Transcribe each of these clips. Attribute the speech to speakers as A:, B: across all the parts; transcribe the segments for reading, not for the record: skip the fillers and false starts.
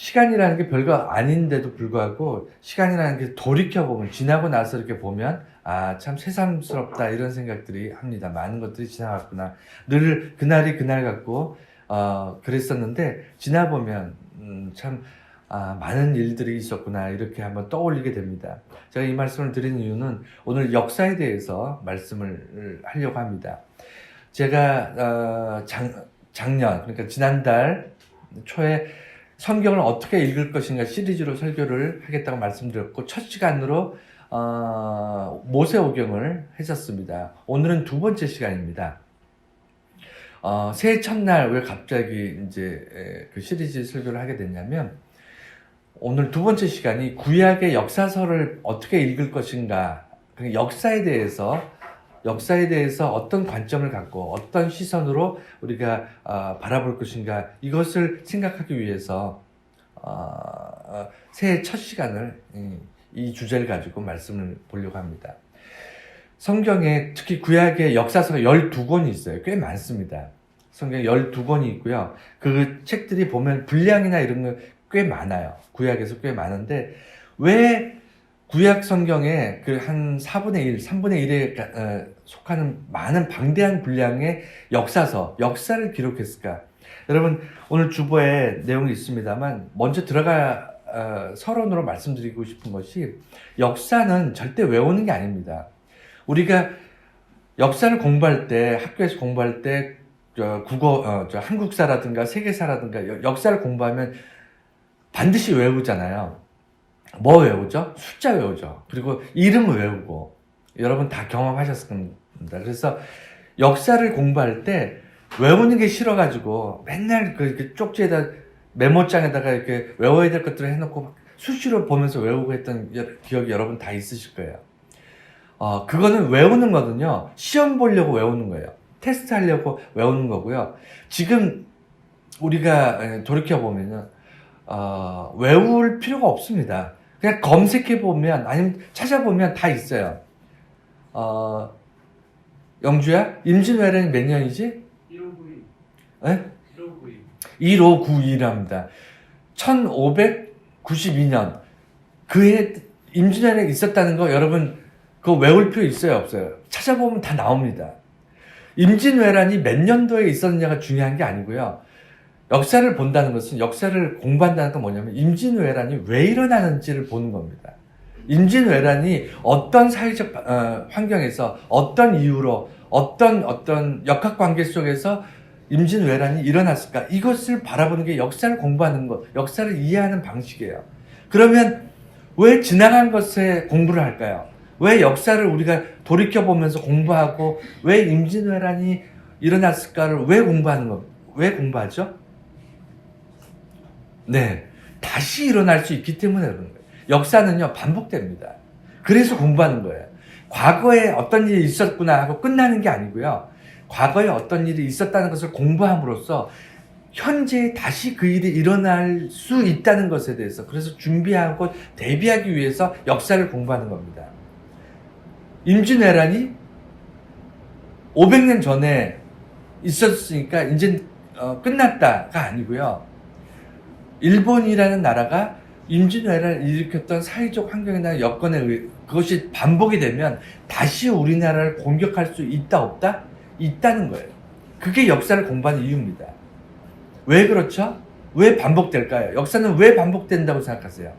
A: 시간이라는 게 별거 아닌데도 불구하고 시간이라는 게 돌이켜보면 지나고 나서 이렇게 보면 아, 참 새삼스럽다 이런 생각들이 합니다. 많은 것들이 지나갔구나. 늘 그날이 그날 같고 그랬었는데 지나보면 참 많은 일들이 있었구나 이렇게 한번 떠올리게 됩니다. 제가 이 말씀을 드리는 이유는 오늘 역사에 대해서 말씀을 하려고 합니다. 제가 작년 그러니까 지난달 초에 성경을 어떻게 읽을 것인가 시리즈로 설교를 하겠다고 말씀드렸고 첫 시간으로 모세오경을 했었습니다. 오늘은 두 번째 시간입니다. 새해 첫날 왜 갑자기 이제 그 시리즈 설교를 하게 됐냐면 오늘 두 번째 시간이 구약의 역사서를 어떻게 읽을 것인가, 역사에 대해서 어떤 관점을 갖고 어떤 시선으로 우리가 바라볼 것인가 이것을 생각하기 위해서 새해 첫 시간을 이 주제를 가지고 말씀을 보려고 합니다. 성경에 특히 구약의 역사서가 12권이 있어요. 꽤 많습니다. 성경에 12권이 있고요. 그 책들이 보면 분량이나 이런 거 꽤 많아요. 구약에서 꽤 많은데 왜 구약 성경에 그 한 4분의 1, 3분의 1에 속하는 많은 방대한 분량의 역사를 기록했을까? 여러분, 오늘 주보에 내용이 있습니다만, 먼저 서론으로 말씀드리고 싶은 것이, 역사는 절대 외우는 게 아닙니다. 우리가 역사를 공부할 때, 학교에서 공부할 때, 한국사라든가 세계사라든가 역사를 공부하면 반드시 외우잖아요. 뭐 외우죠? 숫자 외우죠. 그리고 이름 외우고. 여러분 다 경험하셨을 겁니다. 그래서 역사를 공부할 때 외우는 게 싫어가지고 맨날 그 쪽지에다 메모장에다가 이렇게 외워야 될 것들을 해놓고 수시로 보면서 외우고 했던 기억이 여러분 다 있으실 거예요. 그거는 외우는 거거든요. 시험 보려고 외우는 거예요. 테스트 하려고 외우는 거고요. 지금 우리가 돌이켜보면은 외울 필요가 없습니다. 그냥 검색해보면, 아니면 찾아보면 다 있어요. 영주야? 임진왜란이 몇 년이지?
B: 1592.
A: 네?
B: 1592.
A: 1592랍니다. 1592년. 그해 임진왜란이 있었다는 거 여러분, 그거 외울 필요 있어요? 없어요? 찾아보면 다 나옵니다. 임진왜란이 몇 년도에 있었느냐가 중요한 게 아니고요. 역사를 본다는 것은, 역사를 공부한다는 건 뭐냐면 임진왜란이 왜 일어나는지를 보는 겁니다. 임진왜란이 어떤 사회적 환경에서 어떤 이유로 어떤 역학관계 속에서 임진왜란이 일어났을까, 이것을 바라보는 게 역사를 공부하는 것, 역사를 이해하는 방식이에요. 그러면 왜 지나간 것에 공부를 할까요? 왜 역사를 우리가 돌이켜보면서 공부하고 왜 임진왜란이 일어났을까를 왜 공부하죠? 네, 다시 일어날 수 있기 때문에 그런 거예요. 역사는요, 반복됩니다. 그래서 공부하는 거예요. 과거에 어떤 일이 있었구나 하고 끝나는 게 아니고요. 과거에 어떤 일이 있었다는 것을 공부함으로써 현재 다시 그 일이 일어날 수 있다는 것에 대해서, 그래서 준비하고 대비하기 위해서 역사를 공부하는 겁니다. 임진왜란이 500년 전에 있었으니까 이제 끝났다가 아니고요. 일본이라는 나라가 임진왜란을 일으켰던 사회적 환경이나 여건에 의해 그것이 반복이 되면 다시 우리나라를 공격할 수 있다 없다? 있다는 거예요. 그게 역사를 공부하는 이유입니다. 왜 그렇죠? 왜 반복될까요? 역사는 왜 반복된다고 생각하세요?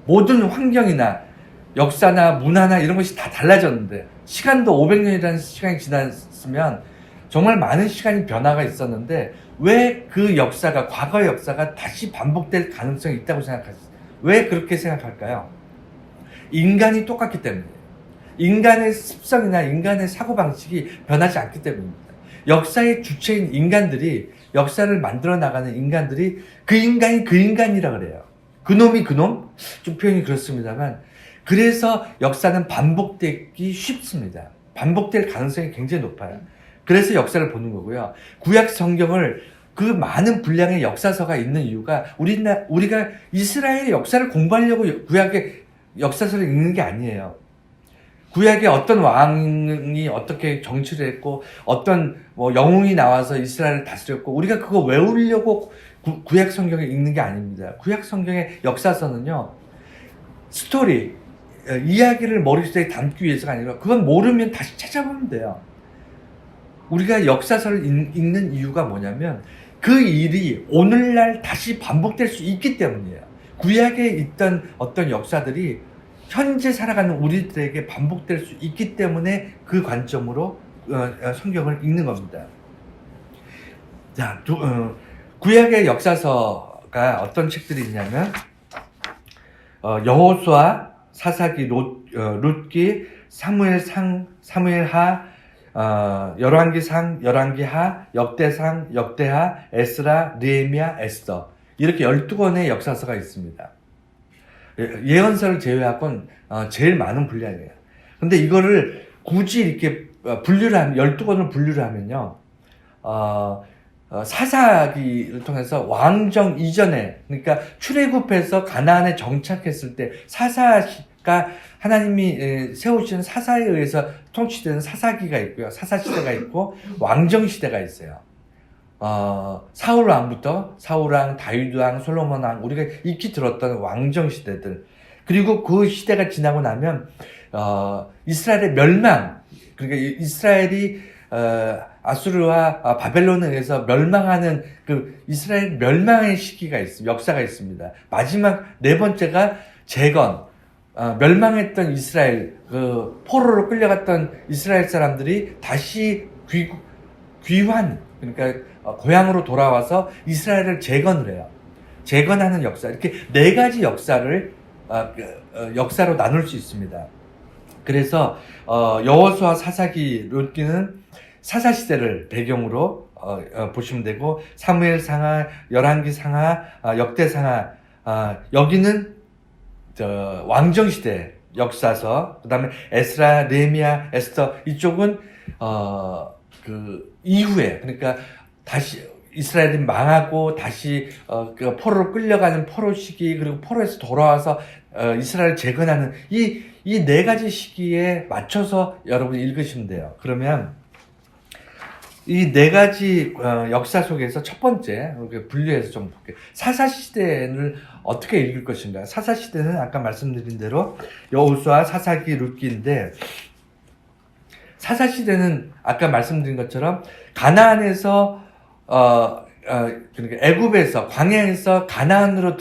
A: 모든 환경이나 역사나 문화나 이런 것이 다 달라졌는데, 시간도 500년이라는 시간이 지났으면 정말 많은 시간이 변화가 있었는데 왜 그 역사가, 과거의 역사가 다시 반복될 가능성이 있다고 생각하세요? 왜 그렇게 생각할까요? 인간이 똑같기 때문이에요. 인간의 습성이나 인간의 사고방식이 변하지 않기 때문입니다. 역사의 주체인 인간들이, 역사를 만들어 나가는 인간들이 그 인간이 그 인간이라 그래요. 그놈이 그놈? 좀 표현이 그렇습니다만, 그래서 역사는 반복되기 쉽습니다. 반복될 가능성이 굉장히 높아요. 그래서 역사를 보는 거고요. 구약 성경을, 그 많은 분량의 역사서가 있는 이유가 우리가 이스라엘의 역사를 공부하려고 구약의 역사서를 읽는 게 아니에요. 구약에 어떤 왕이 어떻게 정치를 했고 어떤 영웅이 나와서 이스라엘을 다스렸고 우리가 그거 외우려고 구약 성경을 읽는 게 아닙니다. 구약 성경의 역사서는요, 스토리, 이야기를 머릿속에 담기 위해서가 아니라 그건 모르면 다시 찾아보면 돼요. 우리가 역사서를 읽는 이유가 뭐냐면 그 일이 오늘날 다시 반복될 수 있기 때문이에요. 구약에 있던 어떤 역사들이 현재 살아가는 우리들에게 반복될 수 있기 때문에 그 관점으로 성경을 읽는 겁니다. 자, 구약의 역사서가 어떤 책들이 있냐면 여호수아, 사사기, 룻기, 사무엘상, 사무엘하, 열왕기상, 열왕기하, 역대상, 역대하, 에스라, 느헤미야, 에스더, 이렇게 12권의 역사서가 있습니다. 예언서를 제외하고는 제일 많은 분량이에요. 근데 이거를 굳이 이렇게 분류를 하면, 12권을 분류를 하면요, 사사기를 통해서 왕정 이전에, 그러니까 출애굽해서 가나안에 정착했을 때 사사가 하나님이 세우신 사사에 의해서 통치되는 사사기가 있고요. 사사시대가 있고 왕정시대가 있어요. 사울왕부터 사울왕, 다윗왕, 솔로몬왕, 우리가 익히 들었던 왕정시대들. 그리고 그 시대가 지나고 나면 이스라엘의 멸망, 그러니까 이스라엘이 아수르와 바벨론에 의해서 멸망하는 그 이스라엘 멸망의 시기가 역사가 있습니다. 마지막 네 번째가 재건, 멸망했던 이스라엘, 그 포로로 끌려갔던 이스라엘 사람들이 다시 귀환, 그러니까 고향으로 돌아와서 이스라엘을 재건을 해요. 재건하는 역사, 이렇게 네 가지 역사를 역사로 나눌 수 있습니다. 그래서 여호수아, 사사기, 룻기는 사사시대를 배경으로 보시면 되고, 사무엘 상하, 열왕기 상하, 역대 상하, 여기는 왕정시대 역사서, 그 다음에 에스라, 느헤미야, 에스더, 이쪽은 그 이후에, 그러니까 다시 이스라엘이 망하고 다시 그 포로로 끌려가는 포로 시기, 그리고 포로에서 돌아와서 이스라엘을 재건하는 이 네 가지 시기에 맞춰서 여러분이 읽으시면 돼요. 그러면 이 네 가지 역사 속에서 첫 번째, 이렇게 분류해서 좀 볼게요. 사사시대를 어떻게 읽을 것인가. 사사시대는 아까 말씀드린 대로 여호수아, 사사기, 룻기인데, 사사시대는 아까 말씀드린 것처럼 가나안에서 그러니까 애굽에서, 광야에서 가나안으로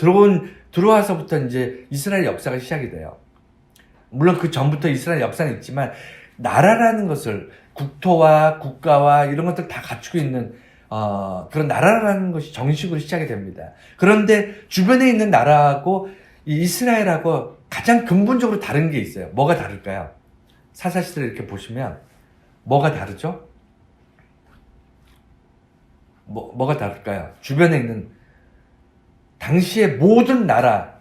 A: 들어와서부터 이제 이스라엘 역사가 시작이 돼요. 물론 그 전부터 이스라엘 역사는 있지만, 나라라는 것을, 국토와 국가와 이런 것들 다 갖추고 있는 그런 나라라는 것이 정식으로 시작이 됩니다. 그런데 주변에 있는 나라하고 이 이스라엘하고 가장 근본적으로 다른 게 있어요. 뭐가 다를까요? 사사시대를 이렇게 보시면 뭐가 다르죠? 뭐가 다를까요? 주변에 있는 당시의 모든 나라,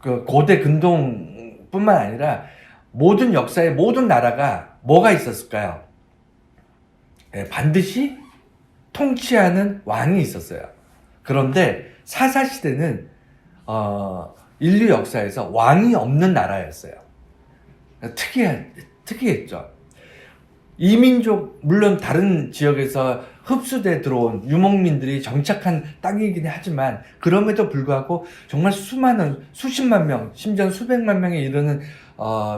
A: 그 고대 근동뿐만 아니라 모든 역사의 모든 나라가 뭐가 있었을까요? 반드시 통치하는 왕이 있었어요. 그런데 사사시대는 인류 역사에서 왕이 없는 나라였어요. 특이했죠. 이민족, 물론 다른 지역에서 흡수돼 들어온 유목민들이 정착한 땅이긴 하지만, 그럼에도 불구하고 정말 수많은, 수십만 명, 심지어 수백만 명에 이르는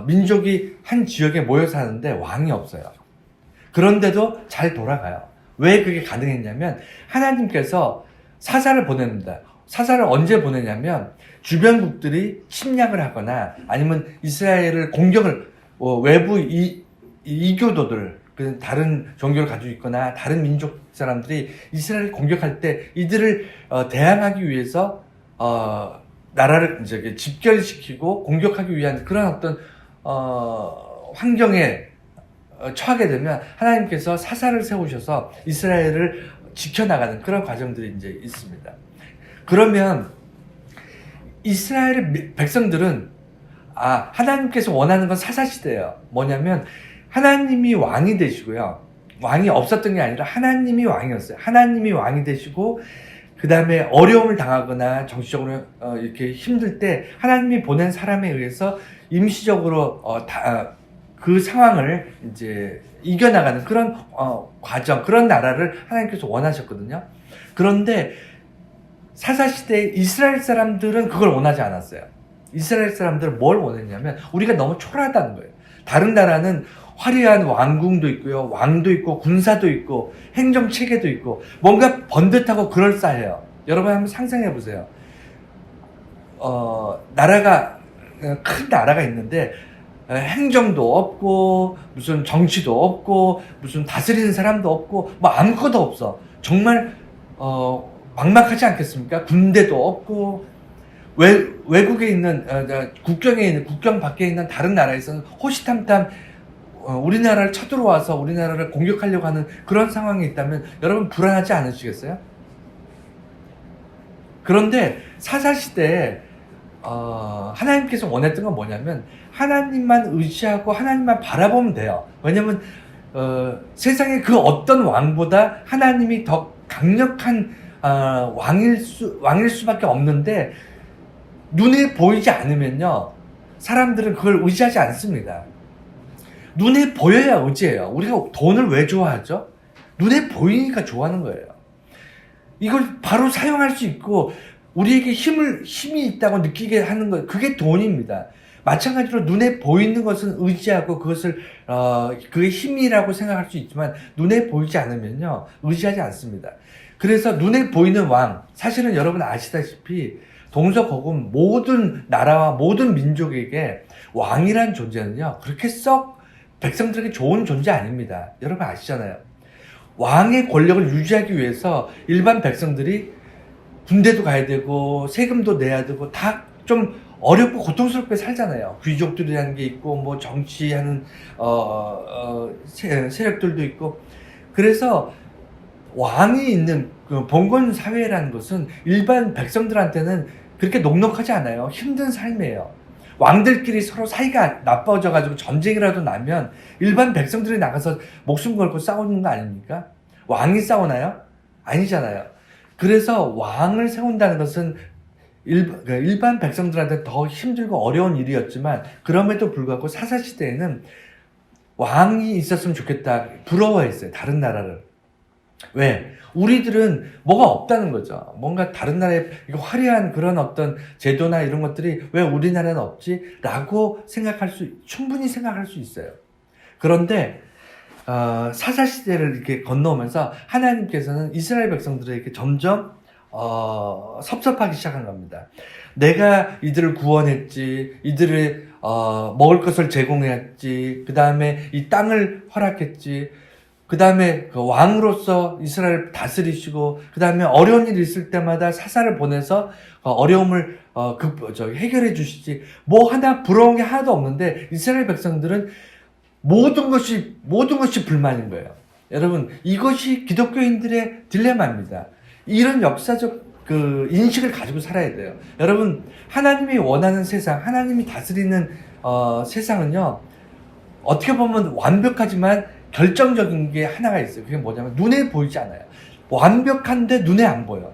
A: 민족이 한 지역에 모여 사는데 왕이 없어요. 그런데도 잘 돌아가요. 왜 그게 가능했냐면, 하나님께서 사사를 보냅니다. 사사를 언제 보내냐면, 주변국들이 침략을 하거나 아니면 이스라엘을 공격을, 외부 이교도들, 다른 종교를 가지고 있거나 다른 민족 사람들이 이스라엘을 공격할 때 이들을 대항하기 위해서 나라를 이제 집결시키고 공격하기 위한 그런 어떤 환경에 처하게 되면 하나님께서 사사를 세우셔서 이스라엘을 지켜나가는 그런 과정들이 이제 있습니다. 그러면 이스라엘의 백성들은 하나님께서 원하는 건 사사시대예요. 뭐냐면 하나님이 왕이 되시고요. 왕이 없었던 게 아니라 하나님이 왕이었어요. 하나님이 왕이 되시고, 그 다음에 어려움을 당하거나 정치적으로 이렇게 힘들 때 하나님이 보낸 사람에 의해서 임시적으로 그 상황을 이제 이겨나가는 그런 과정, 그런 나라를 하나님께서 원하셨거든요. 그런데 사사시대에 이스라엘 사람들은 그걸 원하지 않았어요. 이스라엘 사람들은 뭘 원했냐면 우리가 너무 초라하다는 거예요. 다른 나라는 화려한 왕궁도 있고요, 왕도 있고 군사도 있고 행정체계도 있고 뭔가 번듯하고 그럴싸해요. 여러분 한번 상상해 보세요. 나라가 큰 나라가 있는데 행정도 없고 무슨 정치도 없고 무슨 다스리는 사람도 없고 뭐 아무것도 없어. 정말 막막하지 않겠습니까? 군대도 없고 외국에 있는 국경에 있는 국경 밖에 있는 다른 나라에서는 호시탐탐 우리나라를 쳐들어와서 우리나라를 공격하려고 하는 그런 상황이 있다면 여러분 불안하지 않으시겠어요? 그런데 사사시대에 하나님께서 원했던 건 뭐냐면 하나님만 의지하고 하나님만 바라보면 돼요. 왜냐면 세상의 그 어떤 왕보다 하나님이 더 강력한 왕일 수밖에 없는데 눈에 보이지 않으면요 사람들은 그걸 의지하지 않습니다. 눈에 보여야 의지해요. 우리가 돈을 왜 좋아하죠? 눈에 보이니까 좋아하는 거예요. 이걸 바로 사용할 수 있고 우리에게 힘이 있다고 느끼게 하는 것, 그게 돈입니다. 마찬가지로 눈에 보이는 것은 의지하고 그것을 그게 힘이라고 생각할 수 있지만 눈에 보이지 않으면요 의지하지 않습니다. 그래서 눈에 보이는 왕, 사실은 여러분 아시다시피 동서고금 모든 나라와 모든 민족에게 왕이란 존재는요 그렇게 썩 백성들에게 좋은 존재 아닙니다. 여러분 아시잖아요. 왕의 권력을 유지하기 위해서 일반 백성들이 군대도 가야 되고 세금도 내야 되고 다 좀 어렵고 고통스럽게 살잖아요. 귀족들이라는 게 있고 뭐 정치하는 세력들도 있고. 그래서 왕이 있는 그 봉건 사회라는 것은 일반 백성들한테는 그렇게 녹록하지 않아요. 힘든 삶이에요. 왕들끼리 서로 사이가 나빠져가지고 전쟁이라도 나면 일반 백성들이 나가서 목숨 걸고 싸우는 거 아닙니까? 왕이 싸우나요? 아니잖아요. 그래서 왕을 세운다는 것은 일반 백성들한테 더 힘들고 어려운 일이었지만 그럼에도 불구하고 사사시대에는 왕이 있었으면 좋겠다 부러워했어요. 다른 나라를. 왜? 우리들은 뭐가 없다는 거죠. 뭔가 다른 나라에 화려한 그런 어떤 제도나 이런 것들이 왜 우리나라는 없지? 라고 충분히 생각할 수 있어요. 그런데 사사시대를 이렇게 건너오면서 하나님께서는 이스라엘 백성들에게 점점 섭섭하기 시작한 겁니다. 내가 이들을 구원했지, 이들을 먹을 것을 제공했지, 그 다음에 이 땅을 허락했지, 그 다음에 그 왕으로서 이스라엘을 다스리시고, 그 다음에 어려운 일이 있을 때마다 사사를 보내서 어려움을 해결해 주시지. 뭐 하나 부러운 게 하나도 없는데 이스라엘 백성들은 모든 것이 불만인 거예요. 여러분, 이것이 기독교인들의 딜레마입니다. 이런 역사적 그 인식을 가지고 살아야 돼요. 여러분, 하나님이 원하는 세상, 하나님이 다스리는 세상은요, 어떻게 보면 완벽하지만 결정적인 게 하나가 있어요. 그게 뭐냐면 눈에 보이지 않아요. 완벽한데 눈에 안 보여.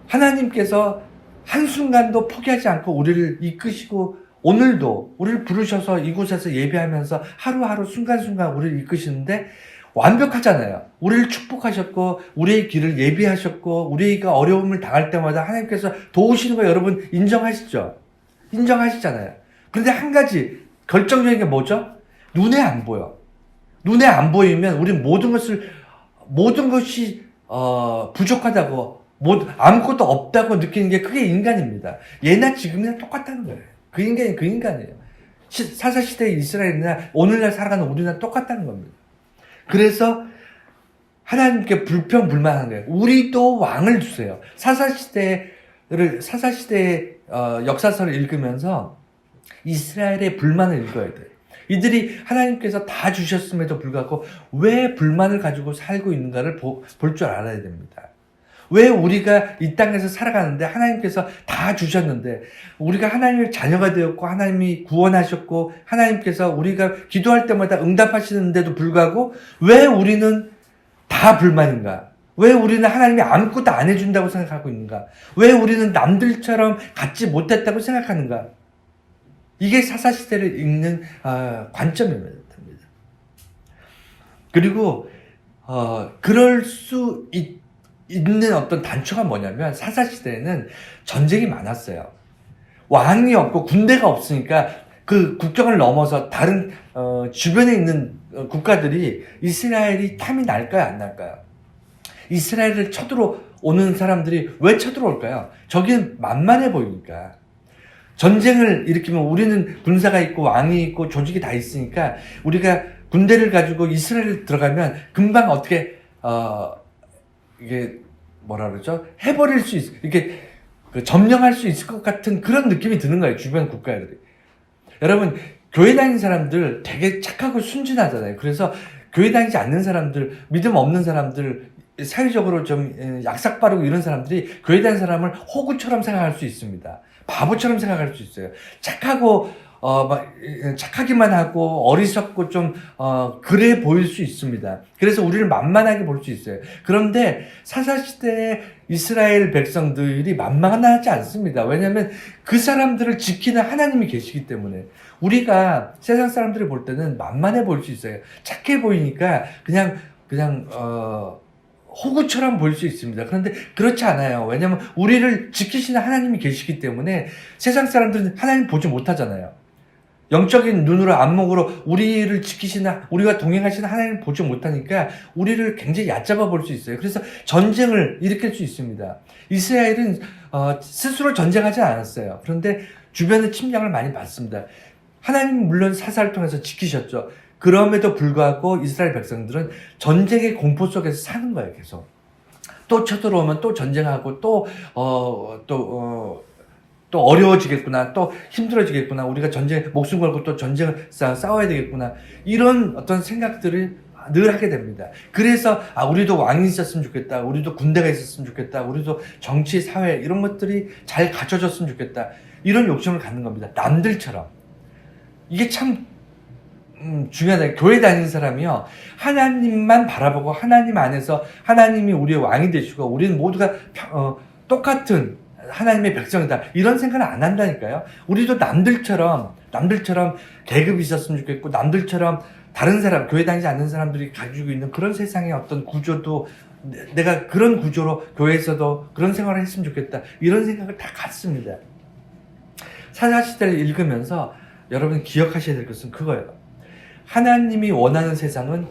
A: 하나님께서 한순간도 포기하지 않고 우리를 이끄시고 오늘도 우리를 부르셔서 이곳에서 예배하면서 하루하루 순간순간 우리를 이끄시는데 완벽하잖아요. 우리를 축복하셨고 우리의 길을 예비하셨고 우리가 어려움을 당할 때마다 하나님께서 도우시는 거 여러분 인정하시죠? 인정하시잖아요. 그런데 한 가지 결정적인 게 뭐죠? 눈에 안 보여. 눈에 안 보이면 우리 모든 것이 부족하다고 아무것도 없다고 느끼는 게 그게 인간입니다. 예나 지금이나 똑같다는 거예요. 그 인간이 그 인간이에요. 사사시대의 이스라엘이나 오늘날 살아가는 우리나 똑같다는 겁니다. 그래서 하나님께 불평불만한 거예요. 우리도 왕을 주세요. 사사시대의 역사서를 읽으면서 이스라엘의 불만을 읽어야 돼요. 이들이 하나님께서 다 주셨음에도 불구하고 왜 불만을 가지고 살고 있는가를 볼 줄 알아야 됩니다. 왜 우리가 이 땅에서 살아가는데 하나님께서 다 주셨는데 우리가 하나님의 자녀가 되었고 하나님이 구원하셨고 하나님께서 우리가 기도할 때마다 응답하시는데도 불구하고 왜 우리는 다 불만인가? 왜 우리는 하나님이 아무것도 안 해준다고 생각하고 있는가? 왜 우리는 남들처럼 갖지 못했다고 생각하는가? 이게 사사시대를 읽는 관점입니다. 그리고 그럴 수 있는 어떤 단초가 뭐냐면 사사시대에는 전쟁이 많았어요. 왕이 없고 군대가 없으니까 그 국경을 넘어서 다른 주변에 있는 국가들이 이스라엘이 탐이 날까요, 안 날까요? 이스라엘을 쳐들어오는 사람들이 왜 쳐들어올까요? 저기는 만만해 보이니까. 전쟁을 일으키면 우리는 군사가 있고 왕이 있고 조직이 다 있으니까 우리가 군대를 가지고 이스라엘 들어가면 금방 어떻게 이게 뭐라 그러죠? 해버릴 수 이렇게 점령할 수 있을 것 같은 그런 느낌이 드는 거예요. 주변 국가들이. 여러분 교회 다니는 사람들 되게 착하고 순진하잖아요. 그래서 교회 다니지 않는 사람들, 믿음 없는 사람들, 사회적으로 좀 약삭빠르고 이런 사람들이 교회 다니는 사람을 호구처럼 생각할 수 있습니다. 바보처럼 생각할 수 있어요. 착하고 착하기만 하고 어리석고 좀 그래 보일 수 있습니다. 그래서 우리를 만만하게 볼 수 있어요. 그런데 사사시대의 이스라엘 백성들이 만만하지 않습니다. 왜냐하면 그 사람들을 지키는 하나님이 계시기 때문에. 우리가 세상 사람들이 볼 때는 만만해 보일 수 있어요. 착해 보이니까 그냥 호구처럼 보일 수 있습니다. 그런데 그렇지 않아요. 왜냐하면 우리를 지키시는 하나님이 계시기 때문에 세상 사람들은 하나님 보지 못하잖아요. 영적인 눈으로 안목으로 우리를 지키시나 우리가 동행하시는 하나님을 보지 못하니까 우리를 굉장히 얕잡아 볼 수 있어요. 그래서 전쟁을 일으킬 수 있습니다. 이스라엘은 스스로 전쟁하지 않았어요. 그런데 주변의 침략을 많이 받습니다. 하나님 물론 사사를 통해서 지키셨죠. 그럼에도 불구하고 이스라엘 백성들은 전쟁의 공포 속에서 사는 거예요. 계속 또 쳐들어오면 또 전쟁하고 또 어려워지겠구나, 또 힘들어지겠구나, 우리가 목숨 걸고 또 전쟁을 싸워야 되겠구나, 이런 어떤 생각들을 늘 하게 됩니다. 그래서, 우리도 왕이 있었으면 좋겠다, 우리도 군대가 있었으면 좋겠다, 우리도 정치, 사회, 이런 것들이 잘 갖춰졌으면 좋겠다, 이런 욕심을 갖는 겁니다. 남들처럼. 이게 참, 중요하다. 교회 다니는 사람이요, 하나님만 바라보고 하나님 안에서 하나님이 우리의 왕이 되시고, 우리는 모두가 똑같은 하나님의 백성이다, 이런 생각을 안 한다니까요. 우리도 남들처럼 계급이 있었으면 좋겠고, 남들처럼 다른 사람, 교회 다니지 않는 사람들이 가지고 있는 그런 세상의 어떤 구조도 내가 그런 구조로 교회에서도 그런 생활을 했으면 좋겠다, 이런 생각을 다 갖습니다. 사사시대를 읽으면서 여러분 기억하셔야 될 것은 그거예요. 하나님이 원하는 세상은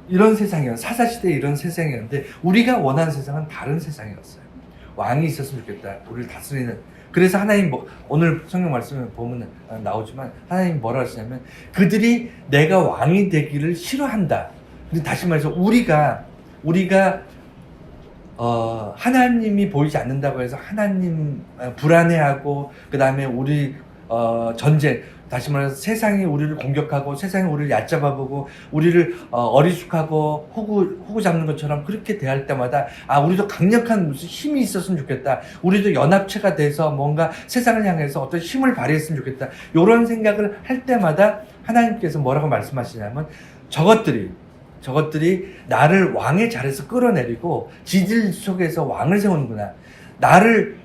A: 이런 세상이었어요. 사사시대에 이런 세상이었는데 우리가 원하는 세상은 다른 세상이었어요. 왕이 있었으면 좋겠다, 우리를 다스리는. 그래서 하나님, 오늘 성경 말씀에 보면 나오지만 하나님 뭐라 하시냐면 그들이 내가 왕이 되기를 싫어한다. 근데 다시 말해서 우리가 하나님이 보이지 않는다고 해서 하나님 불안해하고, 그 다음에 우리 전쟁, 다시 말해서 세상이 우리를 공격하고 세상이 우리를 얕잡아보고 우리를 어리숙하고 호구 잡는 것처럼 그렇게 대할 때마다 우리도 강력한 무슨 힘이 있었으면 좋겠다, 우리도 연합체가 돼서 뭔가 세상을 향해서 어떤 힘을 발휘했으면 좋겠다, 이런 생각을 할 때마다 하나님께서 뭐라고 말씀하시냐면 저것들이 나를 왕의 자리에서 끌어내리고 지질 속에서 왕을 세우는구나, 나를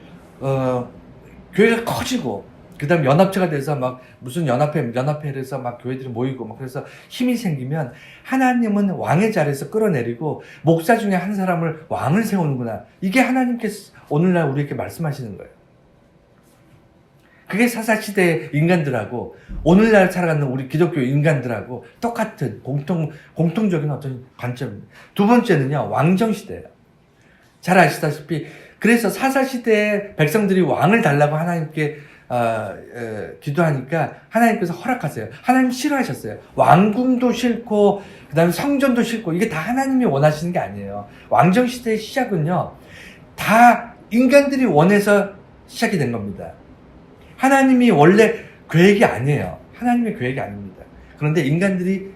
A: 교회가 커지고 그 다음 연합체가 돼서 막 무슨 연합회에서 막 교회들이 모이고 막 그래서 힘이 생기면 하나님은 왕의 자리에서 끌어내리고 목사 중에 한 사람을 왕을 세우는구나, 이게 하나님께서 오늘날 우리에게 말씀하시는 거예요. 그게 사사시대의 인간들하고 오늘날 살아가는 우리 기독교 인간들하고 똑같은 공통적인 어떤 관점입니다. 두 번째는요, 왕정시대예요. 잘 아시다시피 그래서 사사시대의 백성들이 왕을 달라고 하나님께 기도하니까 하나님께서 허락하세요. 하나님 싫어하셨어요. 왕궁도 싫고 그 다음에 성전도 싫고, 이게 다 하나님이 원하시는 게 아니에요. 왕정시대의 시작은요, 다 인간들이 원해서 시작이 된 겁니다. 하나님이 원래 계획이 아니에요. 하나님의 계획이 아닙니다. 그런데 인간들이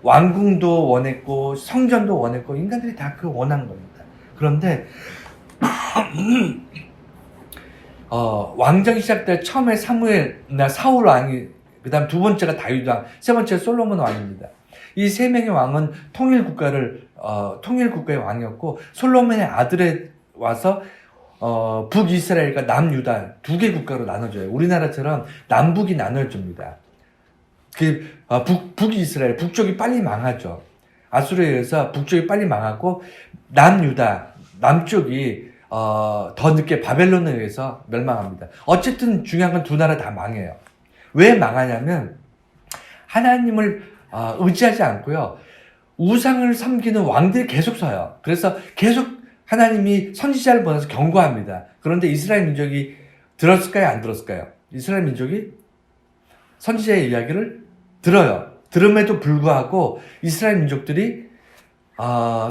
A: 왕궁도 원했고 성전도 원했고 인간들이 다 그 원한 겁니다. 그런데 왕정이 시작될 처음에 사울 왕이, 그 다음 두 번째가 다윗 왕, 세 번째가 솔로몬 왕입니다. 이 세 명의 왕은 통일 국가의 왕이었고, 솔로몬의 아들에 와서 북이스라엘과 남유다 두 개 국가로 나눠져요. 우리나라처럼 남북이 나눠집니다. 북이스라엘, 북쪽이 빨리 망하죠. 아수르에 의해서 북쪽이 빨리 망하고 남유다, 남쪽이 더 늦게 바벨론에 의해서 멸망합니다. 어쨌든 중요한 건 두 나라 다 망해요. 왜 망하냐면 하나님을 의지하지 않고요. 우상을 섬기는 왕들이 계속 서요. 그래서 계속 하나님이 선지자를 보내서 경고합니다. 그런데 이스라엘 민족이 들었을까요? 안 들었을까요? 이스라엘 민족이 선지자의 이야기를 들어요. 들음에도 불구하고 이스라엘 민족들이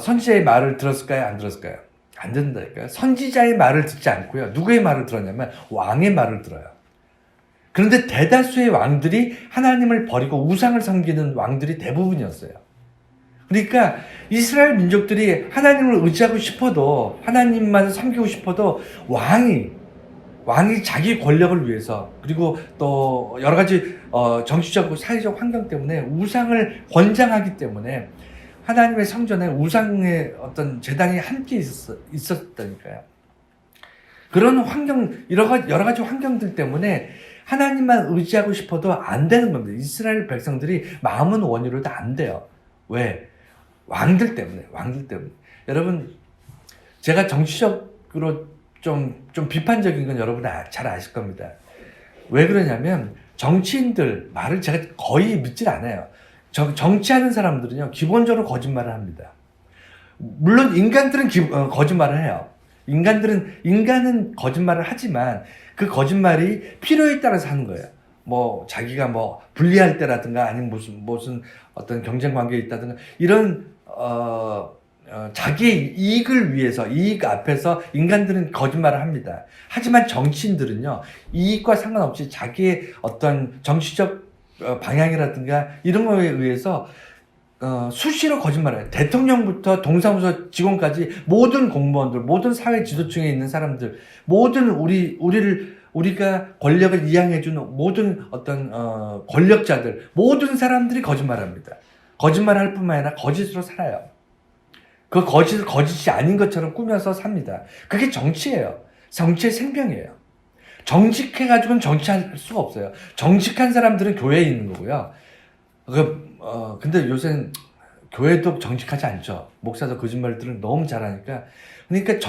A: 선지자의 말을 들었을까요? 안 들었을까요? 안 듣는다니까요. 선지자의 말을 듣지 않고요. 누구의 말을 들었냐면 왕의 말을 들어요. 그런데 대다수의 왕들이 하나님을 버리고 우상을 섬기는 왕들이 대부분이었어요. 그러니까 이스라엘 민족들이 하나님을 의지하고 싶어도 하나님만 섬기고 싶어도 왕이 자기 권력을 위해서 그리고 또 여러 가지 정치적 사회적 환경 때문에 우상을 권장하기 때문에 하나님의 성전에 우상의 어떤 제단이 함께 있었다니까요. 그런 환경, 여러 가지 환경들 때문에 하나님만 의지하고 싶어도 안 되는 겁니다. 이스라엘 백성들이 마음은 원이로도 안 돼요. 왜? 왕들 때문에. 여러분, 제가 정치적으로 좀 비판적인 건 여러분 잘 아실 겁니다. 왜 그러냐면 정치인들 말을 제가 거의 믿질 않아요. 정치하는 사람들은요, 기본적으로 거짓말을 합니다. 물론 인간들은 거짓말을 해요. 인간은 거짓말을 하지만 그 거짓말이 필요에 따라서 하는 거예요. 뭐 자기가 뭐 불리할 때라든가 아니면 무슨 어떤 경쟁 관계에 있다든가 이런 자기의 이익을 위해서 이익 앞에서 인간들은 거짓말을 합니다. 하지만 정치인들은요, 이익과 상관없이 자기의 어떤 정치적 방향이라든가 이런 거에 의해서 수시로 거짓말해요. 대통령부터 동사무소 직원까지 모든 공무원들, 모든 사회 지도층에 있는 사람들, 모든 우리가 권력을 이양해주는 모든 어떤 권력자들, 모든 사람들이 거짓말합니다. 거짓말할 뿐만 아니라 거짓으로 살아요. 그 거짓이 아닌 것처럼 꾸며서 삽니다. 그게 정치예요. 정치의 생명이에요. 정직해가지고는 정치할 수가 없어요. 정직한 사람들은 교회에 있는 거고요. 근데 요새는 교회도 정직하지 않죠. 목사도 거짓말들을 너무 잘하니까. 그러니까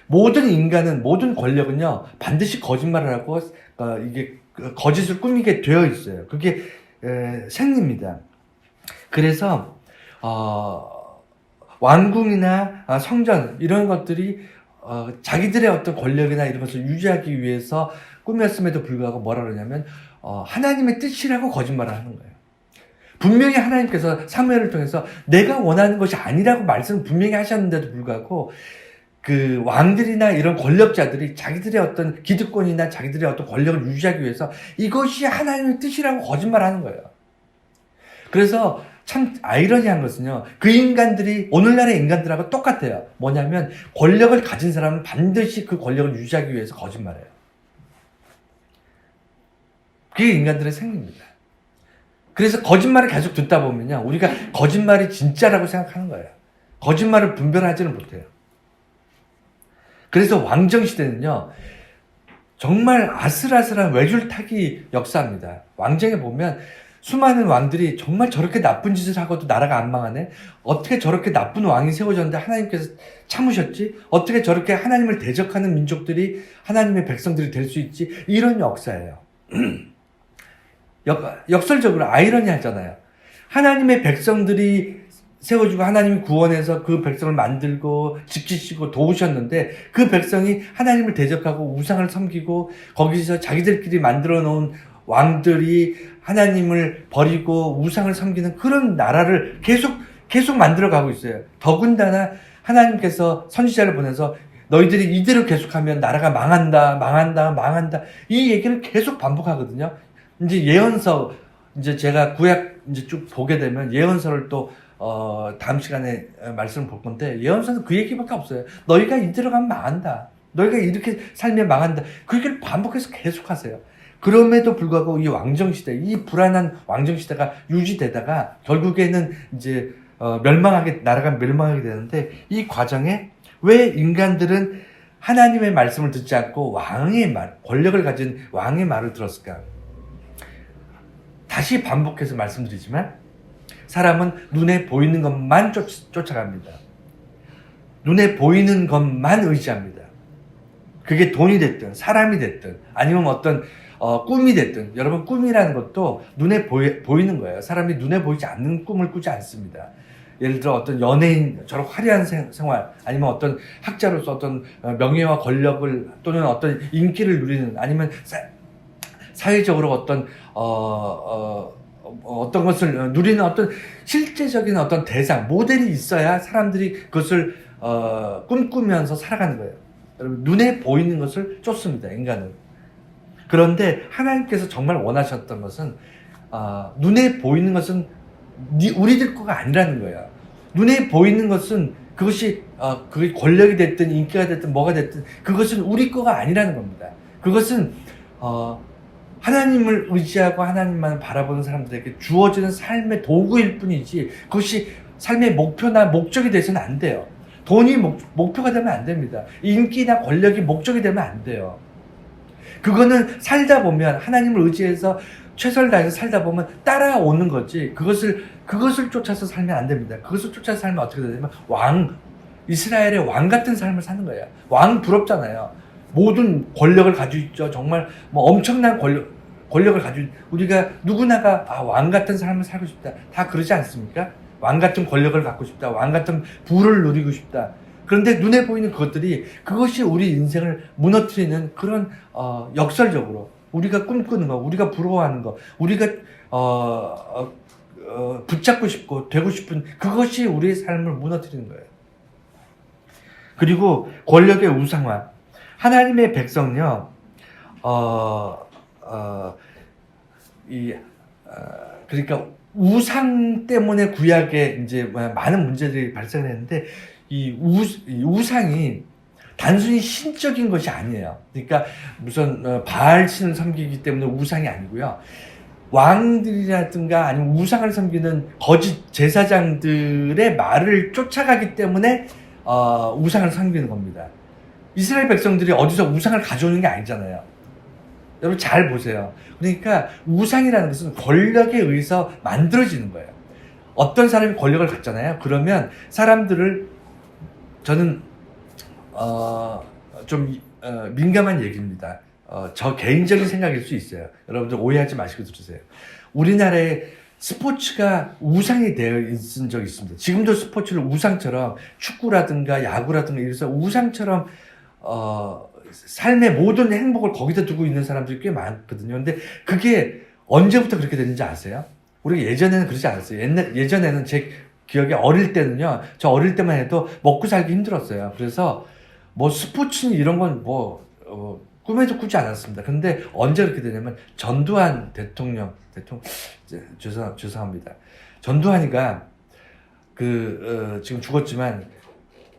A: 모든 인간은, 모든 권력은요, 반드시 거짓말을 하고, 이게 거짓을 꾸미게 되어 있어요. 그게 생리입니다. 그래서, 왕궁이나 성전, 이런 것들이 자기들의 어떤 권력이나 이런 것을 유지하기 위해서 꾸몄음에도 불구하고 뭐라 그러냐면 하나님의 뜻이라고 거짓말을 하는 거예요. 분명히 하나님께서 사무엘을 통해서 내가 원하는 것이 아니라고 말씀을 분명히 하셨는데도 불구하고 그 왕들이나 이런 권력자들이 자기들의 어떤 기득권이나 자기들의 어떤 권력을 유지하기 위해서 이것이 하나님의 뜻이라고 거짓말하는 거예요. 그래서 참 아이러니한 것은요, 그 인간들이 오늘날의 인간들하고 똑같아요. 뭐냐면 권력을 가진 사람은 반드시 그 권력을 유지하기 위해서 거짓말해요. 그게 인간들의 생리입니다. 그래서 거짓말을 계속 듣다 보면요, 우리가 거짓말이 진짜라고 생각하는 거예요. 거짓말을 분별하지는 못해요. 그래서 왕정시대는요, 정말 아슬아슬한 외줄타기 역사입니다. 왕정에 보면 수많은 왕들이 정말 저렇게 나쁜 짓을 하고도 나라가 안 망하네? 어떻게 저렇게 나쁜 왕이 세워졌는데 하나님께서 참으셨지? 어떻게 저렇게 하나님을 대적하는 민족들이 하나님의 백성들이 될 수 있지? 이런 역사예요. 역설적으로 아이러니하잖아요. 하나님의 백성들이 세워주고 하나님이 구원해서 그 백성을 만들고 지키시고 도우셨는데 그 백성이 하나님을 대적하고 우상을 섬기고 거기서 자기들끼리 만들어 놓은 왕들이 하나님을 버리고 우상을 섬기는 그런 나라를 계속 만들어 가고 있어요. 더군다나 하나님께서 선지자를 보내서 너희들이 이대로 계속하면 나라가 망한다. 이 얘기를 계속 반복하거든요. 이제 예언서, 이제 제가 구약 이제 쭉 보게 되면 예언서를 또 다음 시간에 말씀을 볼 건데, 예언서는 그 얘기밖에 없어요. 너희가 이대로 가면 망한다. 너희가 이렇게 살면 망한다. 그 얘기를 반복해서 계속 하세요. 그럼에도 불구하고 이 왕정시대, 이 불안한 왕정시대가 유지되다가 결국에는 이제 나라가 멸망하게 되는데, 이 과정에 왜 인간들은 하나님의 말씀을 듣지 않고 왕의 말, 권력을 가진 왕의 말을 들었을까? 다시 반복해서 말씀드리지만 사람은 눈에 보이는 것만 쫓아갑니다. 눈에 보이는 것만 의지합니다. 그게 돈이 됐든 사람이 됐든 아니면 어떤 꿈이 됐든, 여러분 꿈이라는 것도 눈에 보이는 거예요. 사람이 눈에 보이지 않는 꿈을 꾸지 않습니다. 예를 들어 어떤 연예인 저런 화려한 생활, 아니면 어떤 학자로서 어떤 명예와 권력을 또는 어떤 인기를 누리는, 아니면 사회적으로 어떤 것을 누리는 어떤 실제적인 어떤 대상, 모델이 있어야 사람들이 그것을 꿈꾸면서 살아가는 거예요. 여러분, 눈에 보이는 것을 쫓습니다, 인간은. 그런데 하나님께서 정말 원하셨던 것은 눈에 보이는 것은 우리들 거가 아니라는 거야. 눈에 보이는 것은 그것이 그게 권력이 됐든 인기가 됐든 뭐가 됐든 그것은 우리 거가 아니라는 겁니다. 그것은 하나님을 의지하고 하나님만 바라보는 사람들에게 주어지는 삶의 도구일 뿐이지 그것이 삶의 목표나 목적이 돼서는 안 돼요. 돈이 목표가 되면 안 됩니다. 인기나 권력이 목적이 되면 안 돼요. 그거는 살다 보면, 하나님을 의지해서 최선을 다해서 살다 보면 따라오는 거지, 그것을 쫓아서 살면 안 됩니다. 그것을 쫓아서 살면 어떻게 되냐면 이스라엘의 왕 같은 삶을 사는 거예요. 왕 부럽잖아요. 모든 권력을 가지고 있죠. 정말 엄청난 권력을 가지고, 우리가 누구나가 왕 같은 삶을 살고 싶다, 다 그러지 않습니까? 왕 같은 권력을 갖고 싶다, 왕 같은 부를 누리고 싶다. 그런데 눈에 보이는 그것이 우리 인생을 무너뜨리는 그런 역설적으로 우리가 꿈꾸는 거, 우리가 부러워하는 거, 우리가 붙잡고 싶고 되고 싶은 그것이 우리의 삶을 무너뜨리는 거예요. 그리고 권력의 우상화. 하나님의 백성요, 그러니까 우상 때문에 구약에 이제 많은 문제들이 발생했는데, 이 우상이 단순히 신적인 것이 아니에요. 그러니까 무슨 바알 신을 섬기기 때문에 우상이 아니고요. 왕들이라든가 아니면 우상을 섬기는 거짓 제사장들의 말을 쫓아가기 때문에 우상을 섬기는 겁니다. 이스라엘 백성들이 어디서 우상을 가져오는 게 아니잖아요. 여러분 잘 보세요. 그러니까 우상이라는 것은 권력에 의해서 만들어지는 거예요. 어떤 사람이 권력을 갖잖아요. 그러면 사람들을, 저는 좀 민감한 얘기입니다. 저 개인적인 생각일 수 있어요. 여러분들 오해하지 마시고 들으세요. 우리나라에 스포츠가 우상이 되어 있은 적이 있습니다. 지금도 스포츠를 우상처럼, 축구라든가 야구라든가 이래서 우상처럼 삶의 모든 행복을 거기다 두고 있는 사람들이 꽤 많거든요. 근데 그게 언제부터 그렇게 됐는지 아세요? 우리가 예전에는 그러지 않았어요. 예전에는 제 기억에 어릴 때는요, 저 어릴 때만 해도 먹고 살기 힘들었어요. 그래서 스포츠는 이런 건 꿈에도 꾸지 않았습니다. 근데 언제 그렇게 되냐면, 전두환 대통령, 죄송합니다. 전두환이가 지금 죽었지만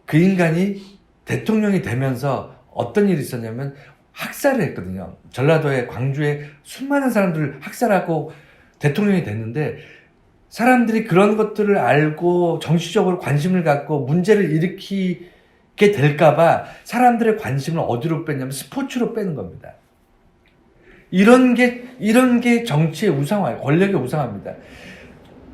A: 그 인간이 대통령이 되면서 어떤 일이 있었냐면 학살을 했거든요. 전라도에, 광주에 수많은 사람들을 학살하고 대통령이 됐는데, 사람들이 그런 것들을 알고 정치적으로 관심을 갖고 문제를 일으키게 될까봐 사람들의 관심을 어디로 뺐냐면 스포츠로 빼는 겁니다. 이런 게 정치의 우상화예요. 권력의 우상화입니다.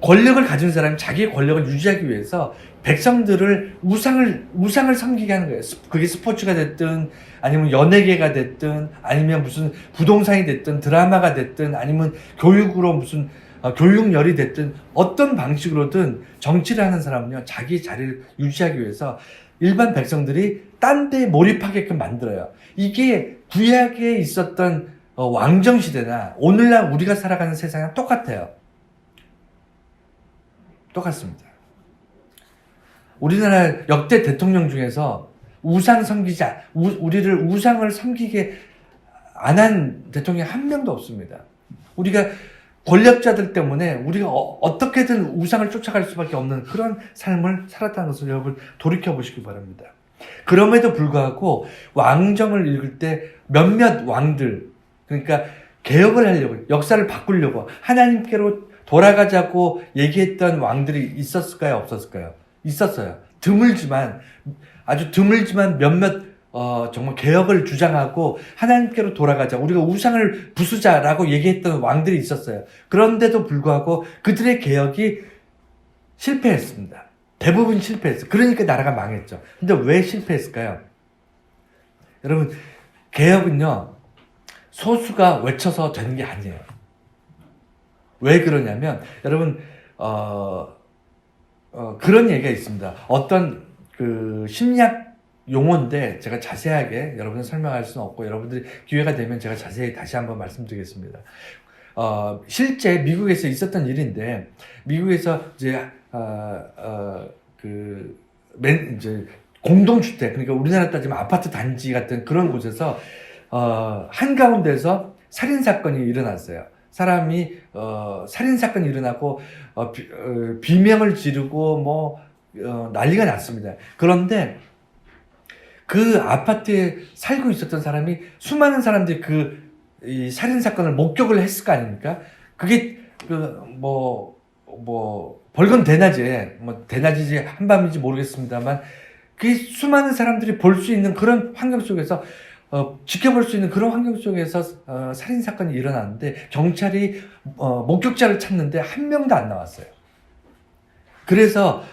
A: 권력을 가진 사람이 자기의 권력을 유지하기 위해서 백성들을 우상을 섬기게 하는 거예요. 그게 스포츠가 됐든, 아니면 연예계가 됐든, 아니면 무슨 부동산이 됐든, 드라마가 됐든, 아니면 교육으로 무슨 교육열이 됐든, 어떤 방식으로든 정치를 하는 사람은요, 자기 자리를 유지하기 위해서 일반 백성들이 딴 데 몰입하게끔 만들어요. 이게 구약에 있었던 왕정시대나 오늘날 우리가 살아가는 세상이랑 똑같아요. 똑같습니다. 우리나라 역대 대통령 중에서 우리를 우상을 섬기게 안 한 대통령이 한 명도 없습니다. 우리가 권력자들 때문에 우리가 어떻게든 우상을 쫓아갈 수밖에 없는 그런 삶을 살았다는 것을 여러분 돌이켜보시기 바랍니다. 그럼에도 불구하고 왕정을 읽을 때 몇몇 왕들, 그러니까 개혁을 하려고, 역사를 바꾸려고 하나님께로 돌아가자고 얘기했던 왕들이 있었을까요? 없었을까요? 있었어요. 아주 드물지만 몇몇 정말 개혁을 주장하고 하나님께로 돌아가자, 우리가 우상을 부수자라고 얘기했던 왕들이 있었어요. 그런데도 불구하고 그들의 개혁이 실패했습니다. 대부분 실패했어요. 그러니까 나라가 망했죠. 근데 왜 실패했을까요? 여러분, 개혁은요, 소수가 외쳐서 되는 게 아니에요. 왜 그러냐면, 여러분, 그런 얘기가 있습니다. 어떤 그 심리학 용어인데 제가 자세하게 여러분들 설명할 수는 없고, 여러분들이 기회가 되면 제가 자세히 다시 한번 말씀드리겠습니다. 실제 미국에서 있었던 일인데, 미국에서 이제 이제 공동주택, 그러니까 우리나라 따지면 아파트 단지 같은 그런 곳에서 한가운데서 살인사건이 일어났어요. 사람이 살인사건이 일어나고 비명을 지르고 난리가 났습니다. 그런데 그 아파트에 살고 있었던 사람이, 수많은 사람들이 이 살인사건을 목격을 했을 거 아닙니까? 그게 벌건 대낮에, 대낮이지 한밤인지 모르겠습니다만, 그 수많은 사람들이 볼 수 있는 그런 환경 속에서, 지켜볼 수 있는 그런 환경 속에서 살인사건이 일어났는데, 경찰이 목격자를 찾는데 한 명도 안 나왔어요. 그래서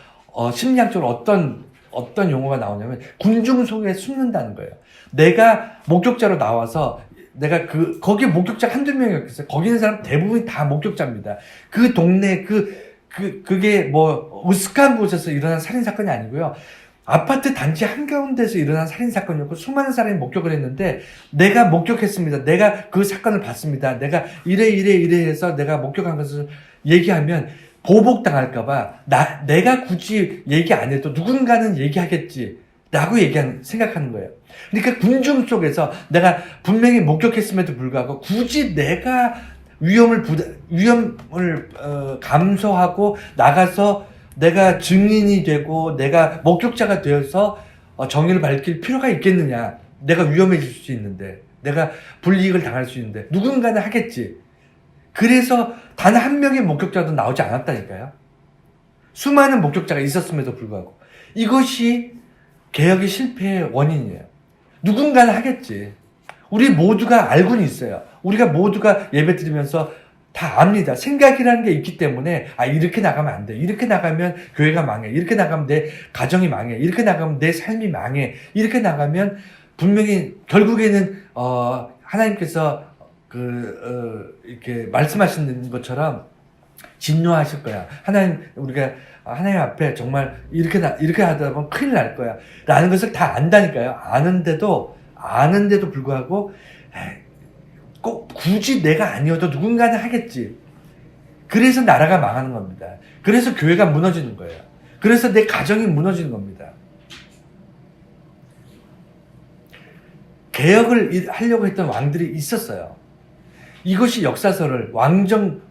A: 심리학적으로 어떤 용어가 나오냐면, 군중 속에 숨는다는 거예요. 내가 목격자로 나와서, 내가 거기에 목격자 한두 명이었겠어요. 거기 있는 사람 대부분이 다 목격자입니다. 그 동네, 그게 으슥한 곳에서 일어난 살인사건이 아니고요. 아파트 단지 한가운데서 일어난 살인사건이었고, 수많은 사람이 목격을 했는데, 내가 목격했습니다. 내가 그 사건을 봤습니다. 내가 이래 해서 내가 목격한 것을 얘기하면 보복당할까봐, 내가 굳이 얘기 안 해도 누군가는 얘기하겠지. 라고 생각하는 거예요. 그러니까 군중 속에서 내가 분명히 목격했음에도 불구하고 굳이 내가 위험을 감수하고 나가서 내가 증인이 되고 내가 목격자가 되어서 정의를 밝힐 필요가 있겠느냐. 내가 위험해질 수 있는데, 내가 불이익을 당할 수 있는데 누군가는 하겠지. 그래서 단 한 명의 목격자도 나오지 않았다니까요. 수많은 목격자가 있었음에도 불구하고. 이것이 개혁의 실패의 원인이에요. 누군가는 하겠지. 우리 모두가 알고는 있어요. 우리가 모두가 예배 드리면서 다 압니다. 생각이라는 게 있기 때문에, 이렇게 나가면 안 돼. 이렇게 나가면 교회가 망해. 이렇게 나가면 내 가정이 망해. 이렇게 나가면 내 삶이 망해. 이렇게 나가면 분명히 결국에는 하나님께서 이렇게 말씀하시는 것처럼 진노하실 거야. 우리가 하나님 앞에 정말 이렇게 하다 보면 큰일 날 거야. 라는 것을 다 안다니까요. 아는데도 불구하고, 꼭 굳이 내가 아니어도 누군가는 하겠지. 그래서 나라가 망하는 겁니다. 그래서 교회가 무너지는 거예요. 그래서 내 가정이 무너지는 겁니다. 개혁을 하려고 했던 왕들이 있었어요. 이것이 역사서를 왕정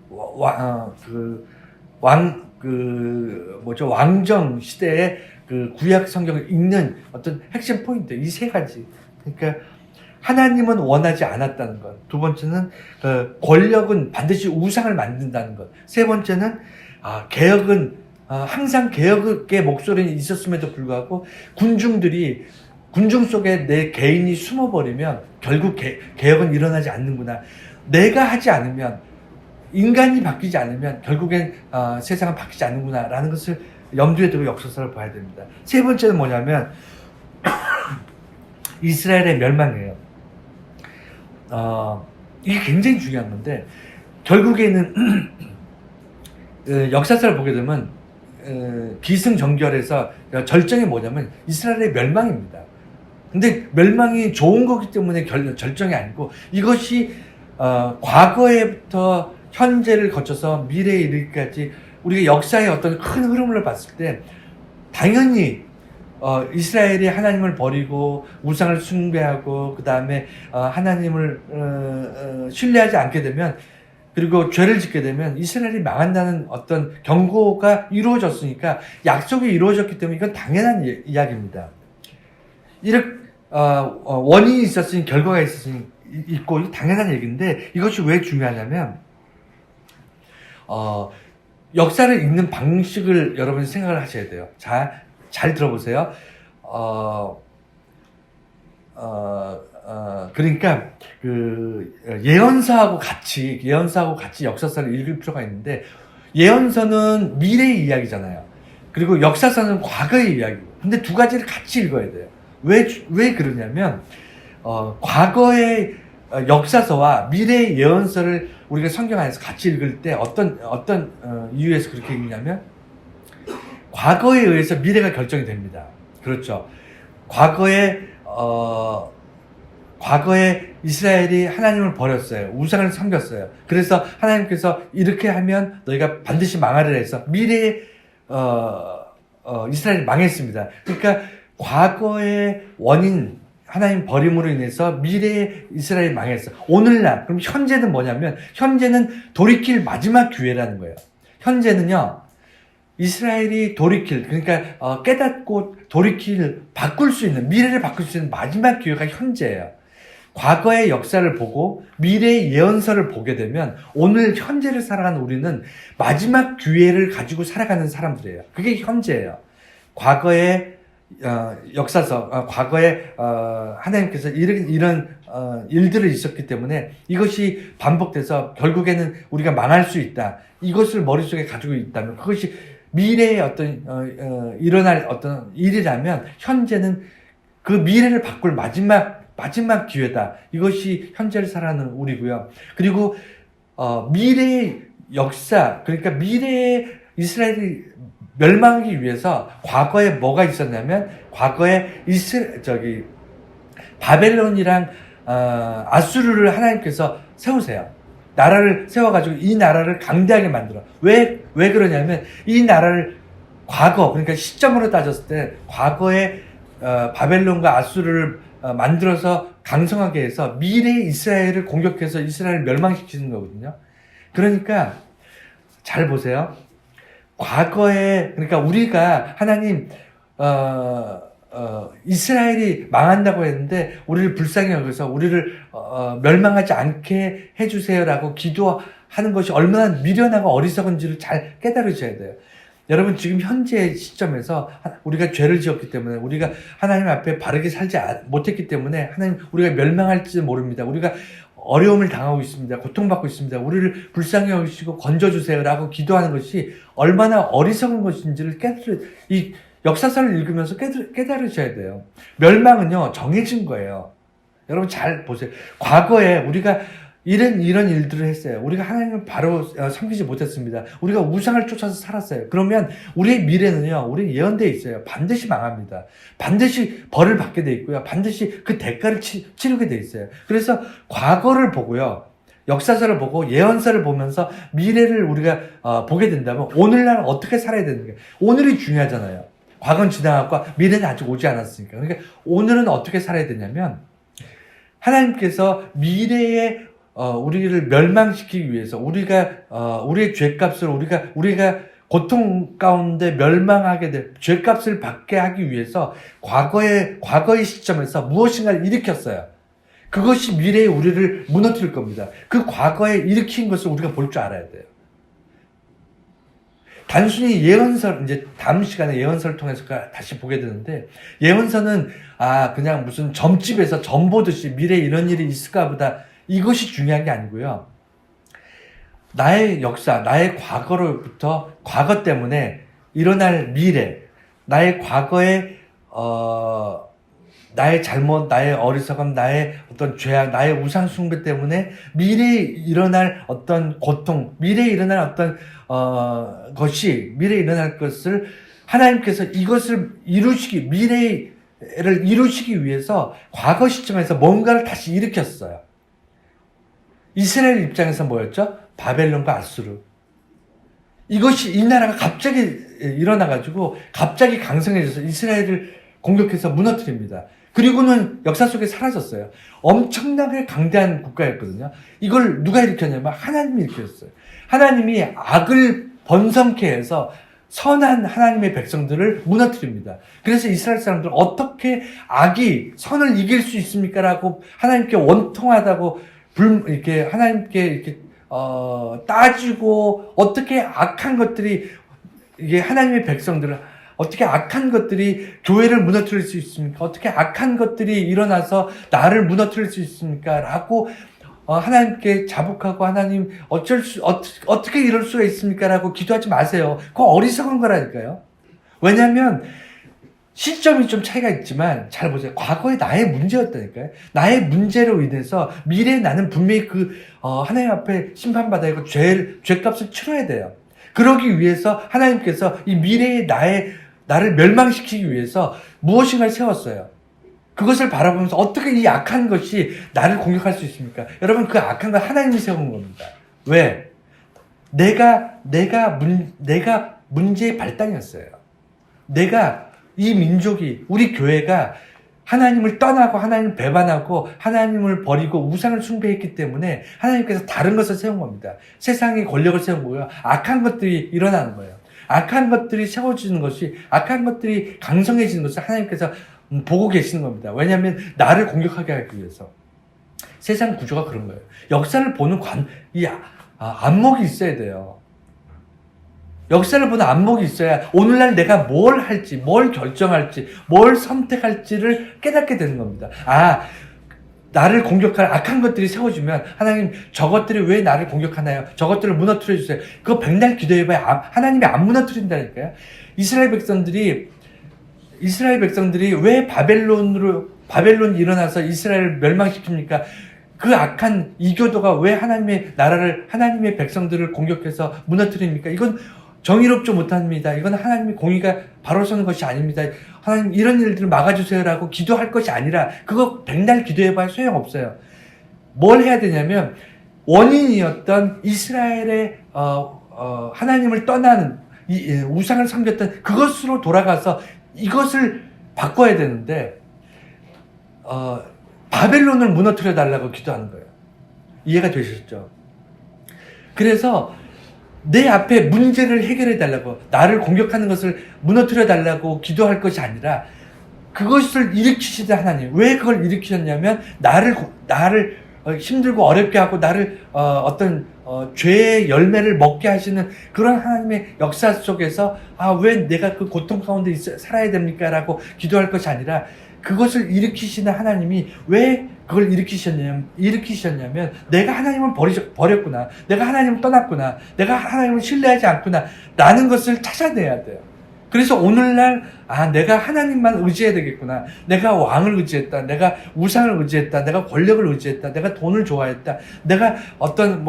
A: 시대의 구약 성경을 읽는 어떤 핵심 포인트, 이 세 가지. 그러니까 하나님은 원하지 않았다는 것. 두 번째는 권력은 반드시 우상을 만든다는 것. 세 번째는 개혁은 항상 개혁의 목소리는 있었음에도 불구하고 군중 속에 내 개인이 숨어버리면 결국 개혁은 일어나지 않는구나. 내가 하지 않으면, 인간이 바뀌지 않으면 결국엔 세상은 바뀌지 않는구나 라는 것을 염두에 두고 역사서를 봐야 됩니다. 세 번째는 뭐냐면 이스라엘의 멸망이에요. 이게 굉장히 중요한 건데, 결국에는 역사서를 보게 되면 기승전결해서 절정이 뭐냐면 이스라엘의 멸망입니다. 근데 멸망이 좋은 거기 때문에 절정이 아니고, 이것이 과거에부터 현재를 거쳐서 미래에 이르기까지 우리가 역사의 어떤 큰 흐름을 봤을 때, 당연히 이스라엘이 하나님을 버리고 우상을 숭배하고 그 다음에 하나님을 신뢰하지 않게 되면, 그리고 죄를 짓게 되면 이스라엘이 망한다는 어떤 경고가 이루어졌으니까, 약속이 이루어졌기 때문에 이건 당연한 이야기입니다. 이렇게 원인이 있었으니 결과가 있고 당연한 얘기인데, 이것이 왜 중요하냐면 역사를 읽는 방식을 여러분이 생각을 하셔야 돼요. 잘 들어보세요. 그러니까 예언서하고 같이 역사서를 읽을 필요가 있는데, 예언서는 미래의 이야기잖아요. 그리고 역사서는 과거의 이야기고. 근데 두 가지를 같이 읽어야 돼요. 왜 그러냐면, 과거의 역사서와 미래의 예언서를 우리가 성경 안에서 같이 읽을 때 어떤 이유에서 그렇게 읽냐면, 과거에 의해서 미래가 결정이 됩니다. 그렇죠. 과거에 이스라엘이 하나님을 버렸어요. 우상을 섬겼어요. 그래서 하나님께서 이렇게 하면 너희가 반드시 망하리라 해서 미래에 이스라엘이 망했습니다. 그러니까 과거의 원인, 하나님 버림으로 인해서 미래에 이스라엘이 망했어. 오늘날, 그럼 현재는 뭐냐면, 현재는 돌이킬 마지막 기회라는 거예요. 현재는요, 이스라엘이 돌이킬, 그러니까 깨닫고 바꿀 수 있는, 미래를 바꿀 수 있는 마지막 기회가 현재예요. 과거의 역사를 보고 미래의 예언서를 보게 되면 오늘 현재를 살아가는 우리는 마지막 기회를 가지고 살아가는 사람들이에요. 그게 현재예요. 과거의 역사서, 과거에 하나님께서 이런 일들이 있었기 때문에 이것이 반복돼서 결국에는 우리가 망할 수 있다. 이것을 머릿속에 가지고 있다면 그것이 미래에 일어날 어떤 일이라면 현재는 그 미래를 바꿀 마지막 기회다. 이것이 현재를 살아가는 우리고요. 그리고 미래의 역사, 그러니까 미래의 이스라엘이 멸망하기 위해서 과거에 뭐가 있었냐면, 과거에 바벨론이랑 아수르를 하나님께서 세우세요. 나라를 세워가지고 이 나라를 강대하게 만들어. 왜 그러냐면, 이 나라를 그러니까 시점으로 따졌을 때 과거에 바벨론과 아수르를 만들어서 강성하게 해서 미래의 이스라엘을 공격해서 이스라엘을 멸망시키는 거거든요. 그러니까 잘 보세요. 과거에, 그러니까 우리가 하나님 이스라엘이 망한다고 했는데 우리를 불쌍히 여겨서 우리를 멸망하지 않게 해주세요라고 기도하는 것이 얼마나 미련하고 어리석은지를 잘 깨달으셔야 돼요. 여러분, 지금 현재 시점에서 우리가 죄를 지었기 때문에, 우리가 하나님 앞에 바르게 살지 못했기 때문에 하나님 우리가 멸망할지 모릅니다. 우리가 어려움을 당하고 있습니다. 고통받고 있습니다. 우리를 불쌍히 여기시고 건져주세요라고 기도하는 것이 얼마나 어리석은 것인지를 이 역사서를 읽으면서 깨달으셔야 돼요. 멸망은요, 정해진 거예요. 여러분 잘 보세요. 과거에 우리가 이런 일들을 했어요. 우리가 하나님을 바로 섬기지 못했습니다. 우리가 우상을 쫓아서 살았어요. 그러면 우리의 미래는요, 우리 예언되어 있어요. 반드시 망합니다. 반드시 벌을 받게 돼 있고요. 반드시 그 대가를 치르게 돼 있어요. 그래서 과거를 보고요, 역사서를 보고 예언서를 보면서 미래를 우리가 보게 된다면 오늘날 어떻게 살아야 되는 거예요. 오늘이 중요하잖아요. 과거는 지나갔고 미래는 아직 오지 않았으니까. 그러니까 오늘은 어떻게 살아야 되냐면, 하나님께서 미래에 우리를 멸망시키기 위해서, 우리의 죄값을 우리가 고통 가운데 멸망하게 될 죄값을 받게 하기 위해서 과거의 시점에서 무엇인가를 일으켰어요. 그것이 미래에 우리를 무너뜨릴 겁니다. 그 과거에 일으킨 것을 우리가 볼 줄 알아야 돼요. 단순히 예언서, 이제 다음 시간에 예언서를 통해서 다시 보게 되는데, 예언서는 그냥 무슨 점집에서 점 보듯이 미래에 이런 일이 있을까 보다, 이것이 중요한 게 아니고요. 나의 역사, 나의 과거 때문에 일어날 미래, 나의 과거의 나의 잘못, 나의 어리석음, 나의 어떤 죄악, 나의 우상숭배 때문에 미래에 일어날 어떤 고통, 미래에 일어날 어떤 미래에 일어날 것을 하나님께서 이것을 미래를 이루시기 위해서 과거 시점에서 뭔가를 다시 일으켰어요. 이스라엘 입장에서 뭐였죠? 바벨론과 아수르. 이 나라가 갑자기 일어나가지고 갑자기 강성해져서 이스라엘을 공격해서 무너뜨립니다. 그리고는 역사 속에 사라졌어요. 엄청나게 강대한 국가였거든요. 이걸 누가 일으켰냐면 하나님이 일으켰어요. 하나님이 악을 번성케 해서 선한 하나님의 백성들을 무너뜨립니다. 그래서 이스라엘 사람들은 어떻게 악이 선을 이길 수 있습니까? 라고 하나님께 원통하다고 이렇게 하나님께 이렇게 따지고, 어떻게 악한 것들이, 이게 하나님의 백성들을 어떻게 악한 것들이 교회를 무너뜨릴 수 있습니까? 어떻게 악한 것들이 일어나서 나를 무너뜨릴 수 있습니까? 라고 하나님께 자복하고, 하나님 어떻게 이럴 수가 있습니까? 라고 기도하지 마세요. 그거 어리석은 거라니까요. 왜냐하면 시점이 좀 차이가 있지만 잘 보세요. 과거에 나의 문제였다니까요. 나의 문제로 인해서 미래에 나는 분명히 하나님 앞에 심판받아야 하고 죄값을 치러야 돼요. 그러기 위해서 하나님께서 이 미래의 나를 멸망시키기 위해서 무엇인가를 세웠어요. 그것을 바라보면서 어떻게 이 악한 것이 나를 공격할 수 있습니까? 여러분, 그 악한 건 하나님이 세운 겁니다. 왜? 내가 문제의 발단이었어요. 이 민족이, 우리 교회가 하나님을 떠나고 하나님을 배반하고 하나님을 버리고 우상을 숭배했기 때문에 하나님께서 다른 것을 세운 겁니다. 세상의 권력을 세운 거고요. 악한 것들이 일어나는 거예요. 악한 것들이 세워지는 것이, 악한 것들이 강성해지는 것을 하나님께서 보고 계시는 겁니다. 왜냐하면 나를 공격하게 하기 위해서. 세상 구조가 그런 거예요. 역사를 보는 안목이 있어야 돼요. 역사를 보는 안목이 있어야 오늘날 내가 뭘 할지, 뭘 결정할지, 뭘 선택할지를 깨닫게 되는 겁니다. 나를 공격할 악한 것들이 세워지면 하나님, 저것들이 왜 나를 공격하나요? 저것들을 무너뜨려 주세요. 그거 백날 기도해봐야 하나님이 안 무너뜨린다니까요. 이스라엘 백성들이 왜 바벨론이 일어나서 이스라엘을 멸망시킵니까? 그 악한 이교도가 왜 하나님의 나라를, 하나님의 백성들을 공격해서 무너뜨립니까? 이건 정의롭지 못합니다. 이건 하나님의 공의가 바로 서는 것이 아닙니다. 하나님, 이런 일들을 막아주세요라고 기도할 것이 아니라 그거 백날 기도해봐야 소용없어요. 뭘 해야 되냐면 원인이었던 이스라엘의 하나님을 떠나는 우상을 섬겼던 그것으로 돌아가서 이것을 바꿔야 되는데 바벨론을 무너뜨려 달라고 기도하는 거예요. 이해가 되셨죠? 그래서 내 앞에 문제를 해결해 달라고, 나를 공격하는 것을 무너뜨려 달라고 기도할 것이 아니라 그것을 일으키시다 하나님. 왜 그걸 일으키셨냐면 나를 힘들고 어렵게 하고 나를 죄의 열매를 먹게 하시는 그런 하나님의 역사 속에서 왜 내가 그 고통 가운데 살아야 됩니까? 라고 기도할 것이 아니라 그것을 일으키시는 하나님이 왜 그걸 일으키셨냐면 내가 하나님을 버렸구나. 내가 하나님을 떠났구나. 내가 하나님을 신뢰하지 않구나. 라는 것을 찾아내야 돼요. 그래서 오늘날 내가 하나님만 의지해야 되겠구나. 내가 왕을 의지했다. 내가 우상을 의지했다. 내가 권력을 의지했다. 내가 돈을 좋아했다. 내가 어떤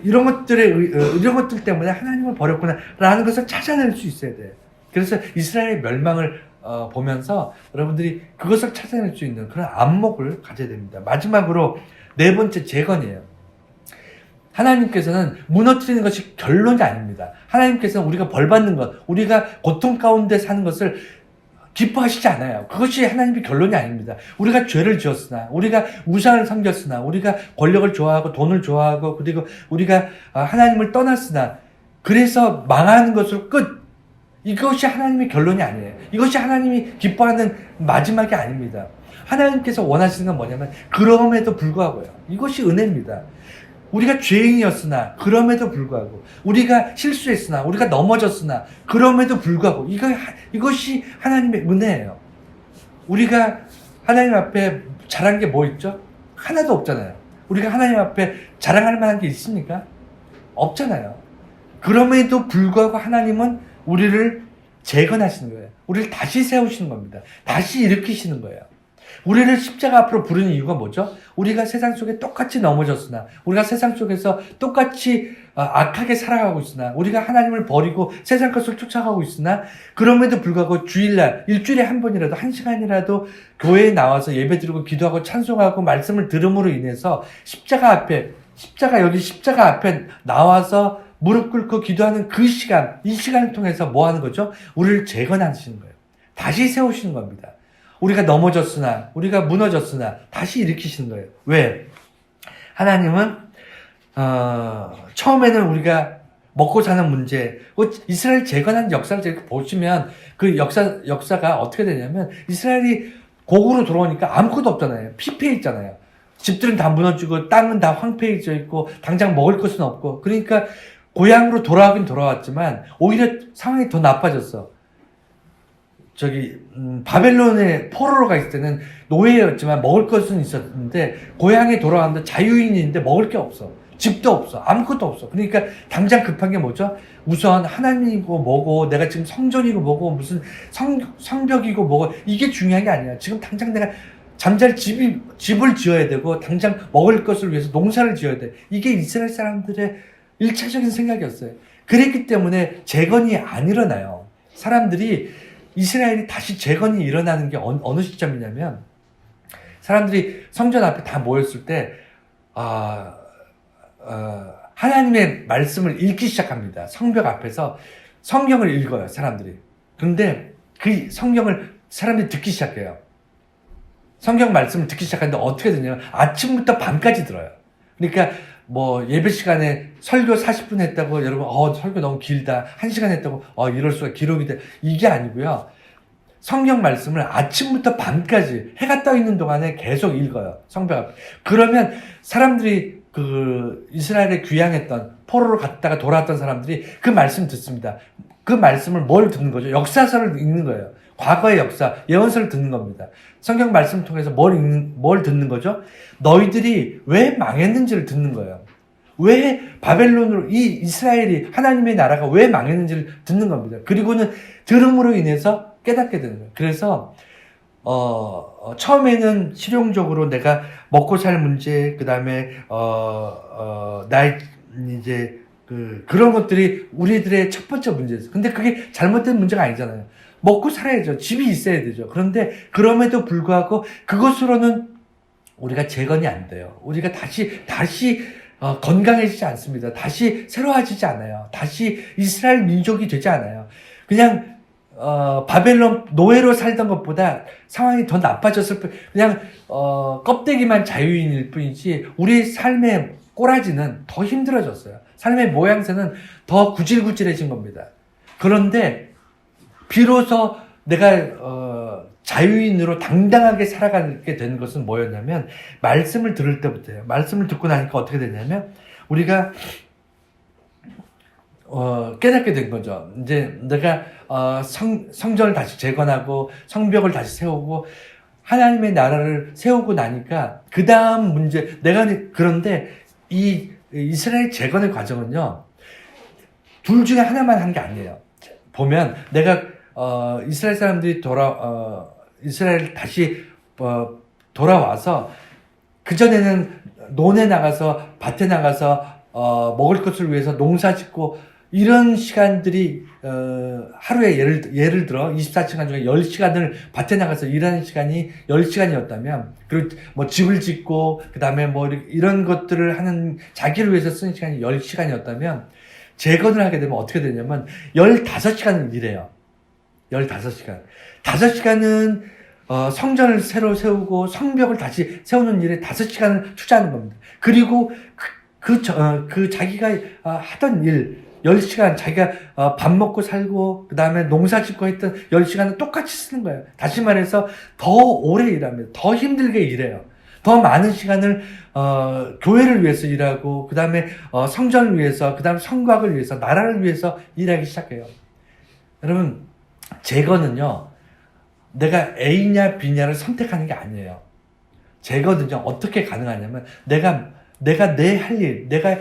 A: 이런 것들 때문에 하나님을 버렸구나. 라는 것을 찾아낼 수 있어야 돼요. 그래서 이스라엘의 멸망을 보면서 여러분들이 그것을 찾아낼 수 있는 그런 안목을 가져야 됩니다. 마지막으로 네 번째 재건이에요. 하나님께서는 무너뜨리는 것이 결론이 아닙니다. 하나님께서는 우리가 벌받는 것, 우리가 고통 가운데 사는 것을 기뻐하시지 않아요. 그것이 하나님의 결론이 아닙니다. 우리가 죄를 지었으나, 우리가 우상을 섬겼으나, 우리가 권력을 좋아하고 돈을 좋아하고, 그리고 우리가 하나님을 떠났으나, 그래서 망하는 것으로 끝. 이것이 하나님의 결론이 아니에요. 이것이 하나님이 기뻐하는 마지막이 아닙니다. 하나님께서 원하시는 건 뭐냐면 그럼에도 불구하고요. 이것이 은혜입니다. 우리가 죄인이었으나 그럼에도 불구하고, 우리가 실수했으나, 우리가 넘어졌으나 그럼에도 불구하고, 이것이 하나님의 은혜예요. 우리가 하나님 앞에 잘한 게 뭐 있죠? 하나도 없잖아요. 우리가 하나님 앞에 자랑할 만한 게 있습니까? 없잖아요. 그럼에도 불구하고 하나님은 우리를 재건하시는 거예요. 우리를 다시 세우시는 겁니다. 다시 일으키시는 거예요. 우리를 십자가 앞으로 부르는 이유가 뭐죠? 우리가 세상 속에 똑같이 넘어졌으나, 우리가 세상 속에서 똑같이 악하게 살아가고 있으나, 우리가 하나님을 버리고 세상 것을 쫓아가고 있으나, 그럼에도 불구하고 주일날, 일주일에 한 번이라도, 한 시간이라도 교회에 나와서 예배드리고 기도하고 찬송하고 말씀을 들음으로 인해서 십자가 앞에 나와서 무릎 꿇고 기도하는 그 시간, 이 시간을 통해서 뭐 하는 거죠? 우리를 재건하시는 거예요. 다시 세우시는 겁니다. 우리가 넘어졌으나, 우리가 무너졌으나 다시 일으키시는 거예요. 왜? 하나님은 처음에는 우리가 먹고 사는 문제, 이스라엘 재건한 역사를 보시면 그 역사가 어떻게 되냐면, 이스라엘이 고국으로 돌아오니까 아무것도 없잖아요. 피폐해 있잖아요. 집들은 다 무너지고 땅은 다 황폐해져 있고 당장 먹을 것은 없고, 그러니까 고향으로 돌아가긴 돌아왔지만 오히려 상황이 더 나빠졌어. 바벨론에 포로로 가 있을 때는 노예였지만 먹을 것은 있었는데, 고향에 돌아왔는데 자유인인데 먹을 게 없어. 집도 없어. 아무것도 없어. 그러니까 당장 급한 게 뭐죠? 우선 하나님이고 뭐고 내가 지금 성전이고 뭐고 무슨 성벽이고 뭐고 이게 중요한 게 아니야. 지금 당장 내가 잠잘 집을 지어야 되고 당장 먹을 것을 위해서 농사를 지어야 돼. 이게 이스라엘 사람들의 1차적인 생각이었어요. 그랬기 때문에 재건이 안 일어나요. 사람들이 이스라엘이 다시 재건이 일어나는 게 어느 시점이냐면 사람들이 성전 앞에 다 모였을 때 하나님의 말씀을 읽기 시작합니다. 성벽 앞에서 성경을 읽어요, 사람들이. 그런데 그 성경을 사람들이 듣기 시작해요. 성경 말씀을 듣기 시작하는데 어떻게 되냐면 아침부터 밤까지 들어요. 그러니까 뭐 예배 시간에 설교 40분 했다고 여러분 설교 너무 길다. 1시간 했다고 이럴 수가 기록이 돼. 이게 아니고요. 성경 말씀을 아침부터 밤까지 해가 떠 있는 동안에 계속 읽어요. 성벽 앞에. 그러면 사람들이 그 이스라엘에 귀향했던 포로로 갔다가 돌아왔던 사람들이 그 말씀 듣습니다. 그 말씀을 뭘 듣는 거죠? 역사서를 읽는 거예요. 과거의 역사, 예언서를 듣는 겁니다. 성경 말씀을 통해서 뭘 듣는 거죠? 너희들이 왜 망했는지를 듣는 거예요. 왜 바벨론으로 이 이스라엘이 하나님의 나라가 왜 망했는지를 듣는 겁니다. 그리고는 들음으로 인해서 깨닫게 되는 거예요. 그래서 처음에는 실용적으로 내가 먹고 살 문제, 그 다음에 나의 이제 그런 것들이 우리들의 첫 번째 문제였어요. 근데 그게 잘못된 문제가 아니잖아요. 먹고 살아야죠. 집이 있어야 되죠. 그런데 그럼에도 불구하고 그것으로는 우리가 재건이 안 돼요. 우리가 다시 건강해지지 않습니다. 다시 새로워지지 않아요. 다시 이스라엘 민족이 되지 않아요. 그냥 바벨론 노예로 살던 것보다 상황이 더 나빠졌을 뿐, 그냥 껍데기만 자유인일 뿐이지 우리 삶의 꼬라지는 더 힘들어졌어요. 삶의 모양새는 더 구질구질해진 겁니다. 그런데 비로소 내가 자유인으로 당당하게 살아가게 된 것은 뭐였냐면 말씀을 들을 때부터예요. 말씀을 듣고 나니까 어떻게 되냐면 우리가 깨닫게 된 거죠. 이제 내가 성전을 다시 재건하고 성벽을 다시 세우고 하나님의 나라를 세우고 나니까 그 다음 문제 그런데 이 이스라엘 재건의 과정은요 둘 중에 하나만 한 게 아니에요. 보면 내가 이스라엘 사람들이 이스라엘 다시 돌아와서 그전에는 논에 나가서 밭에 나가서 먹을 것을 위해서 농사 짓고 이런 시간들이 하루에 예를 들어 24시간 중에 10시간을 밭에 나가서 일하는 시간이 10시간이었다면 그리고 뭐 집을 짓고 그다음에 뭐 이런 것들을 하는 자기를 위해서 쓰는 시간이 10시간이었다면 재건을 하게 되면 어떻게 되냐면 15시간을 일해요. 15시간. 5시간은 성전을 새로 세우고 성벽을 다시 세우는 일에 5시간을 투자하는 겁니다. 그리고 그 자기가 하던 일 10시간 자기가 밥 먹고 살고 그 다음에 농사 짓고 했던 10시간을 똑같이 쓰는 거예요. 다시 말해서 더 오래 일합니다. 더 힘들게 일해요. 더 많은 시간을 교회를 위해서 일하고 그 다음에 성전을 위해서 그 다음에 성곽을 위해서 나라를 위해서 일하기 시작해요. 여러분 재건은요 내가 A냐 B냐를 선택하는 게 아니에요. 재건은요 어떻게 가능하냐면 내가 내 할 일, 내가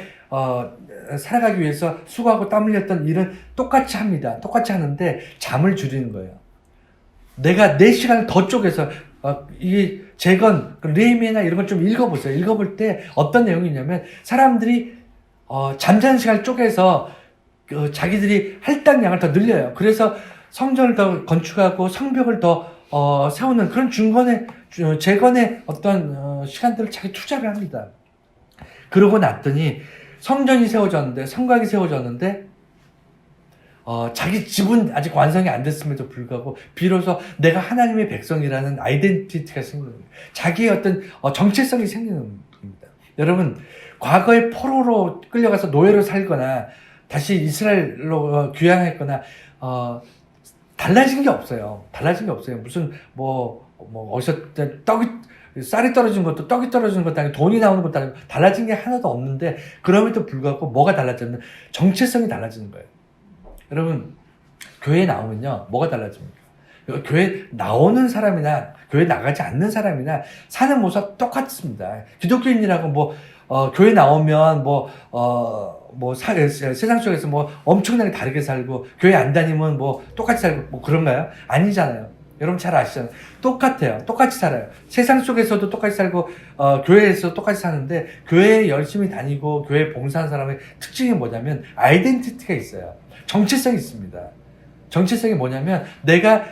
A: 살아가기 위해서 수고하고 땀 흘렸던 일은 똑같이 합니다. 똑같이 하는데 잠을 줄이는 거예요. 내가 내 시간을 더 쪼개서 이게 재건, 레위기나 이런 걸 좀 읽어보세요. 읽어볼 때 어떤 내용이냐면 사람들이 잠자는 시간을 쪼개서 자기들이 할당량을 더 늘려요. 그래서 성전을 더 건축하고 성벽을 더 세우는 그런 재건의 어떤 시간들을 자기 투자를 합니다. 그러고 났더니 성전이 세워졌는데 성곽이 세워졌는데 자기 집은 아직 완성이 안 됐음에도 불구하고 비로소 내가 하나님의 백성이라는 아이덴티티가 생기는 거예요. 자기의 어떤 정체성이 생기는 겁니다. 여러분 과거에 포로로 끌려가서 노예로 살거나 다시 이스라엘로 귀향했거나 달라진 게 없어요. 무슨 어디서 쌀이 떨어진 것도 떡이 떨어진 것도 아니고 돈이 나오는 것도 아니고 달라진 게 하나도 없는데 그럼에도 불구하고 뭐가 달라졌냐면 정체성이 달라지는 거예요. 여러분 교회에 나오면요 뭐가 달라집니까? 교회 나오는 사람이나 교회 나가지 않는 사람이나 사는 모습 똑같습니다. 기독교인이라고 교회 나오면 세상 속에서 엄청나게 다르게 살고, 교회 안 다니면 똑같이 살고, 그런가요? 아니잖아요. 여러분 잘 아시잖아요. 똑같아요. 똑같이 살아요. 세상 속에서도 똑같이 살고, 교회에서 똑같이 사는데, 교회에 열심히 다니고, 교회에 봉사하는 사람의 특징이 뭐냐면, 아이덴티티가 있어요. 정체성이 있습니다. 정체성이 뭐냐면, 내가,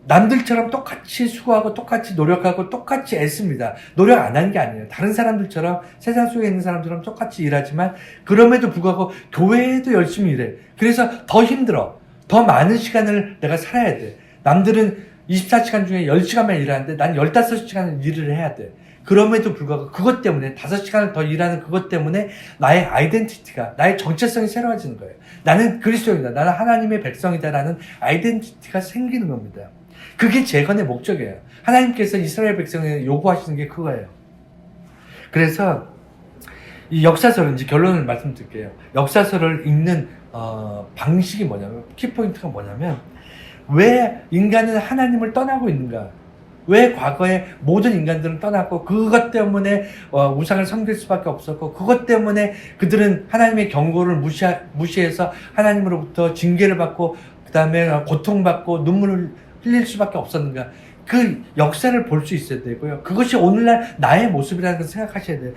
A: 남들처럼 똑같이 수고하고 똑같이 노력하고 똑같이 애씁니다. 노력 안 하는 게 아니에요. 다른 사람들처럼, 세상 속에 있는 사람들처럼 똑같이 일하지만, 그럼에도 불구하고 교회에도 열심히 일해. 그래서 더 힘들어. 더 많은 시간을 내가 살아야 돼. 남들은 24시간 중에 10시간만 일하는데 난 15시간을 일을 해야 돼. 그럼에도 불구하고 그것 때문에 5시간을 더 일하는 그것 때문에 나의 아이덴티티가, 나의 정체성이 새로워지는 거예요. 나는 그리스도인이다. 나는 하나님의 백성이다라는 아이덴티티가 생기는 겁니다. 그게 재건의 목적이에요. 하나님께서 이스라엘 백성에 요구하시는 게 그거예요. 그래서 이 역사서를 이제 결론을 말씀드릴게요. 역사서를 읽는 방식이 뭐냐면, 키포인트가 뭐냐면, 왜 인간은 하나님을 떠나고 있는가? 왜 과거에 모든 인간들은 떠났고, 그것 때문에 우상을 섬길 수밖에 없었고, 그것 때문에 그들은 하나님의 경고를 무시해서 하나님으로부터 징계를 받고, 그 다음에 고통받고 눈물을 흘릴 수밖에 없었는가? 그 역사를 볼 수 있어야 되고요. 그것이 오늘날 나의 모습이라는 걸 생각하셔야 돼요.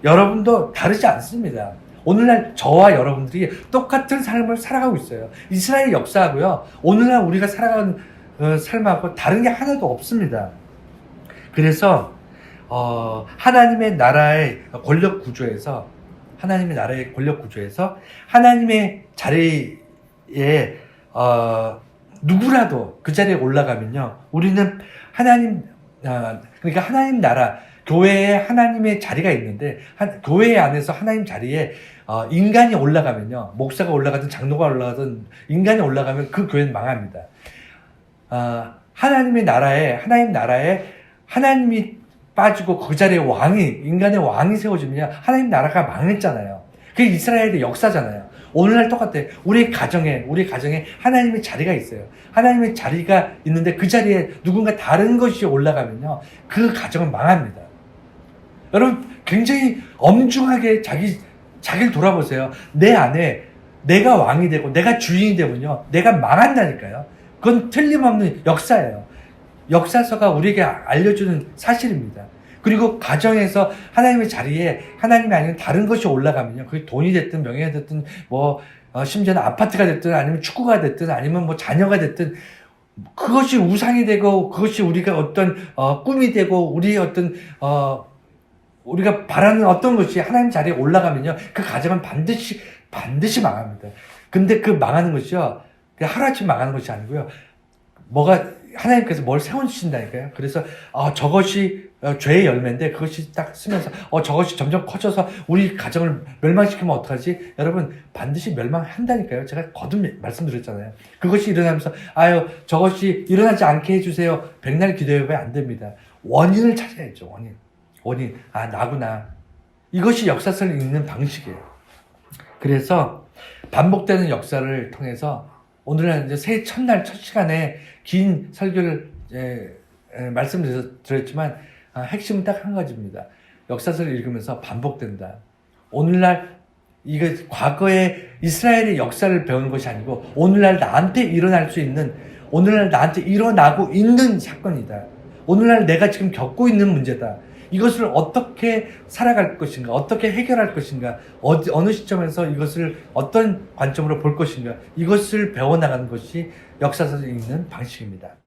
A: 여러분도 다르지 않습니다. 오늘날 저와 여러분들이 똑같은 삶을 살아가고 있어요. 이스라엘 역사하고요, 오늘날 우리가 살아가는 삶하고 다른 게 하나도 없습니다. 그래서 하나님의 나라의 권력 구조에서 하나님의 자리에 누구라도 그 자리에 올라가면요, 우리는 그러니까 하나님 나라, 교회에 하나님의 자리가 있는데, 교회 안에서 하나님 자리에 인간이 올라가면요, 목사가 올라가든 장로가 올라가든 인간이 올라가면 그 교회는 망합니다. 하나님 나라에 하나님이 빠지고 그 자리에 인간의 왕이 세워지면 하나님 나라가 망했잖아요. 그게 이스라엘의 역사잖아요. 오늘날 똑같아요. 우리 가정에 하나님의 자리가 있어요. 하나님의 자리가 있는데 그 자리에 누군가 다른 것이 올라가면요, 그 가정은 망합니다. 여러분, 굉장히 엄중하게 자기를 돌아보세요. 내 안에 내가 왕이 되고 내가 주인이 되면요, 내가 망한다니까요. 그건 틀림없는 역사예요. 역사서가 우리에게 알려주는 사실입니다. 그리고 가정에서 하나님의 자리에 하나님이 아니면 다른 것이 올라가면요, 그게 돈이 됐든 명예가 됐든 심지어는 아파트가 됐든 아니면 축구가 됐든 아니면 자녀가 됐든, 그것이 우상이 되고 그것이 우리가 어떤 꿈이 되고 우리의 어떤 우리가 바라는 어떤 것이 하나님 자리에 올라가면요, 그 가정은 반드시 망합니다. 근데 그 망하는 것이요, 하루아침 망하는 것이 아니고요, 하나님께서 뭘 세워주신다니까요. 그래서 저것이 죄의 열매인데, 그것이 딱 쓰면서 저것이 점점 커져서 우리 가정을 멸망시키면 어떡하지? 여러분, 반드시 멸망한다니까요. 제가 거듭 말씀드렸잖아요. 그것이 일어나면서 저것이 일어나지 않게 해주세요, 백날 기도해봐야 안 됩니다. 원인을 찾아야죠. 원인. 나구나. 이것이 역사서를 읽는 방식이에요. 그래서 반복되는 역사를 통해서 오늘날 이제 새해 첫날 첫 시간에 긴 설교를 말씀드렸지만, 핵심은 딱 한 가지입니다. 역사서를 읽으면서 반복된다. 오늘날 이거 과거의 이스라엘의 역사를 배우는 것이 아니고, 오늘날 나한테 일어나고 있는 사건이다. 오늘날 내가 지금 겪고 있는 문제다. 이것을 어떻게 살아갈 것인가, 어떻게 해결할 것인가, 어느 시점에서 이것을 어떤 관점으로 볼 것인가, 이것을 배워나가는 것이 역사서를 읽는 방식입니다.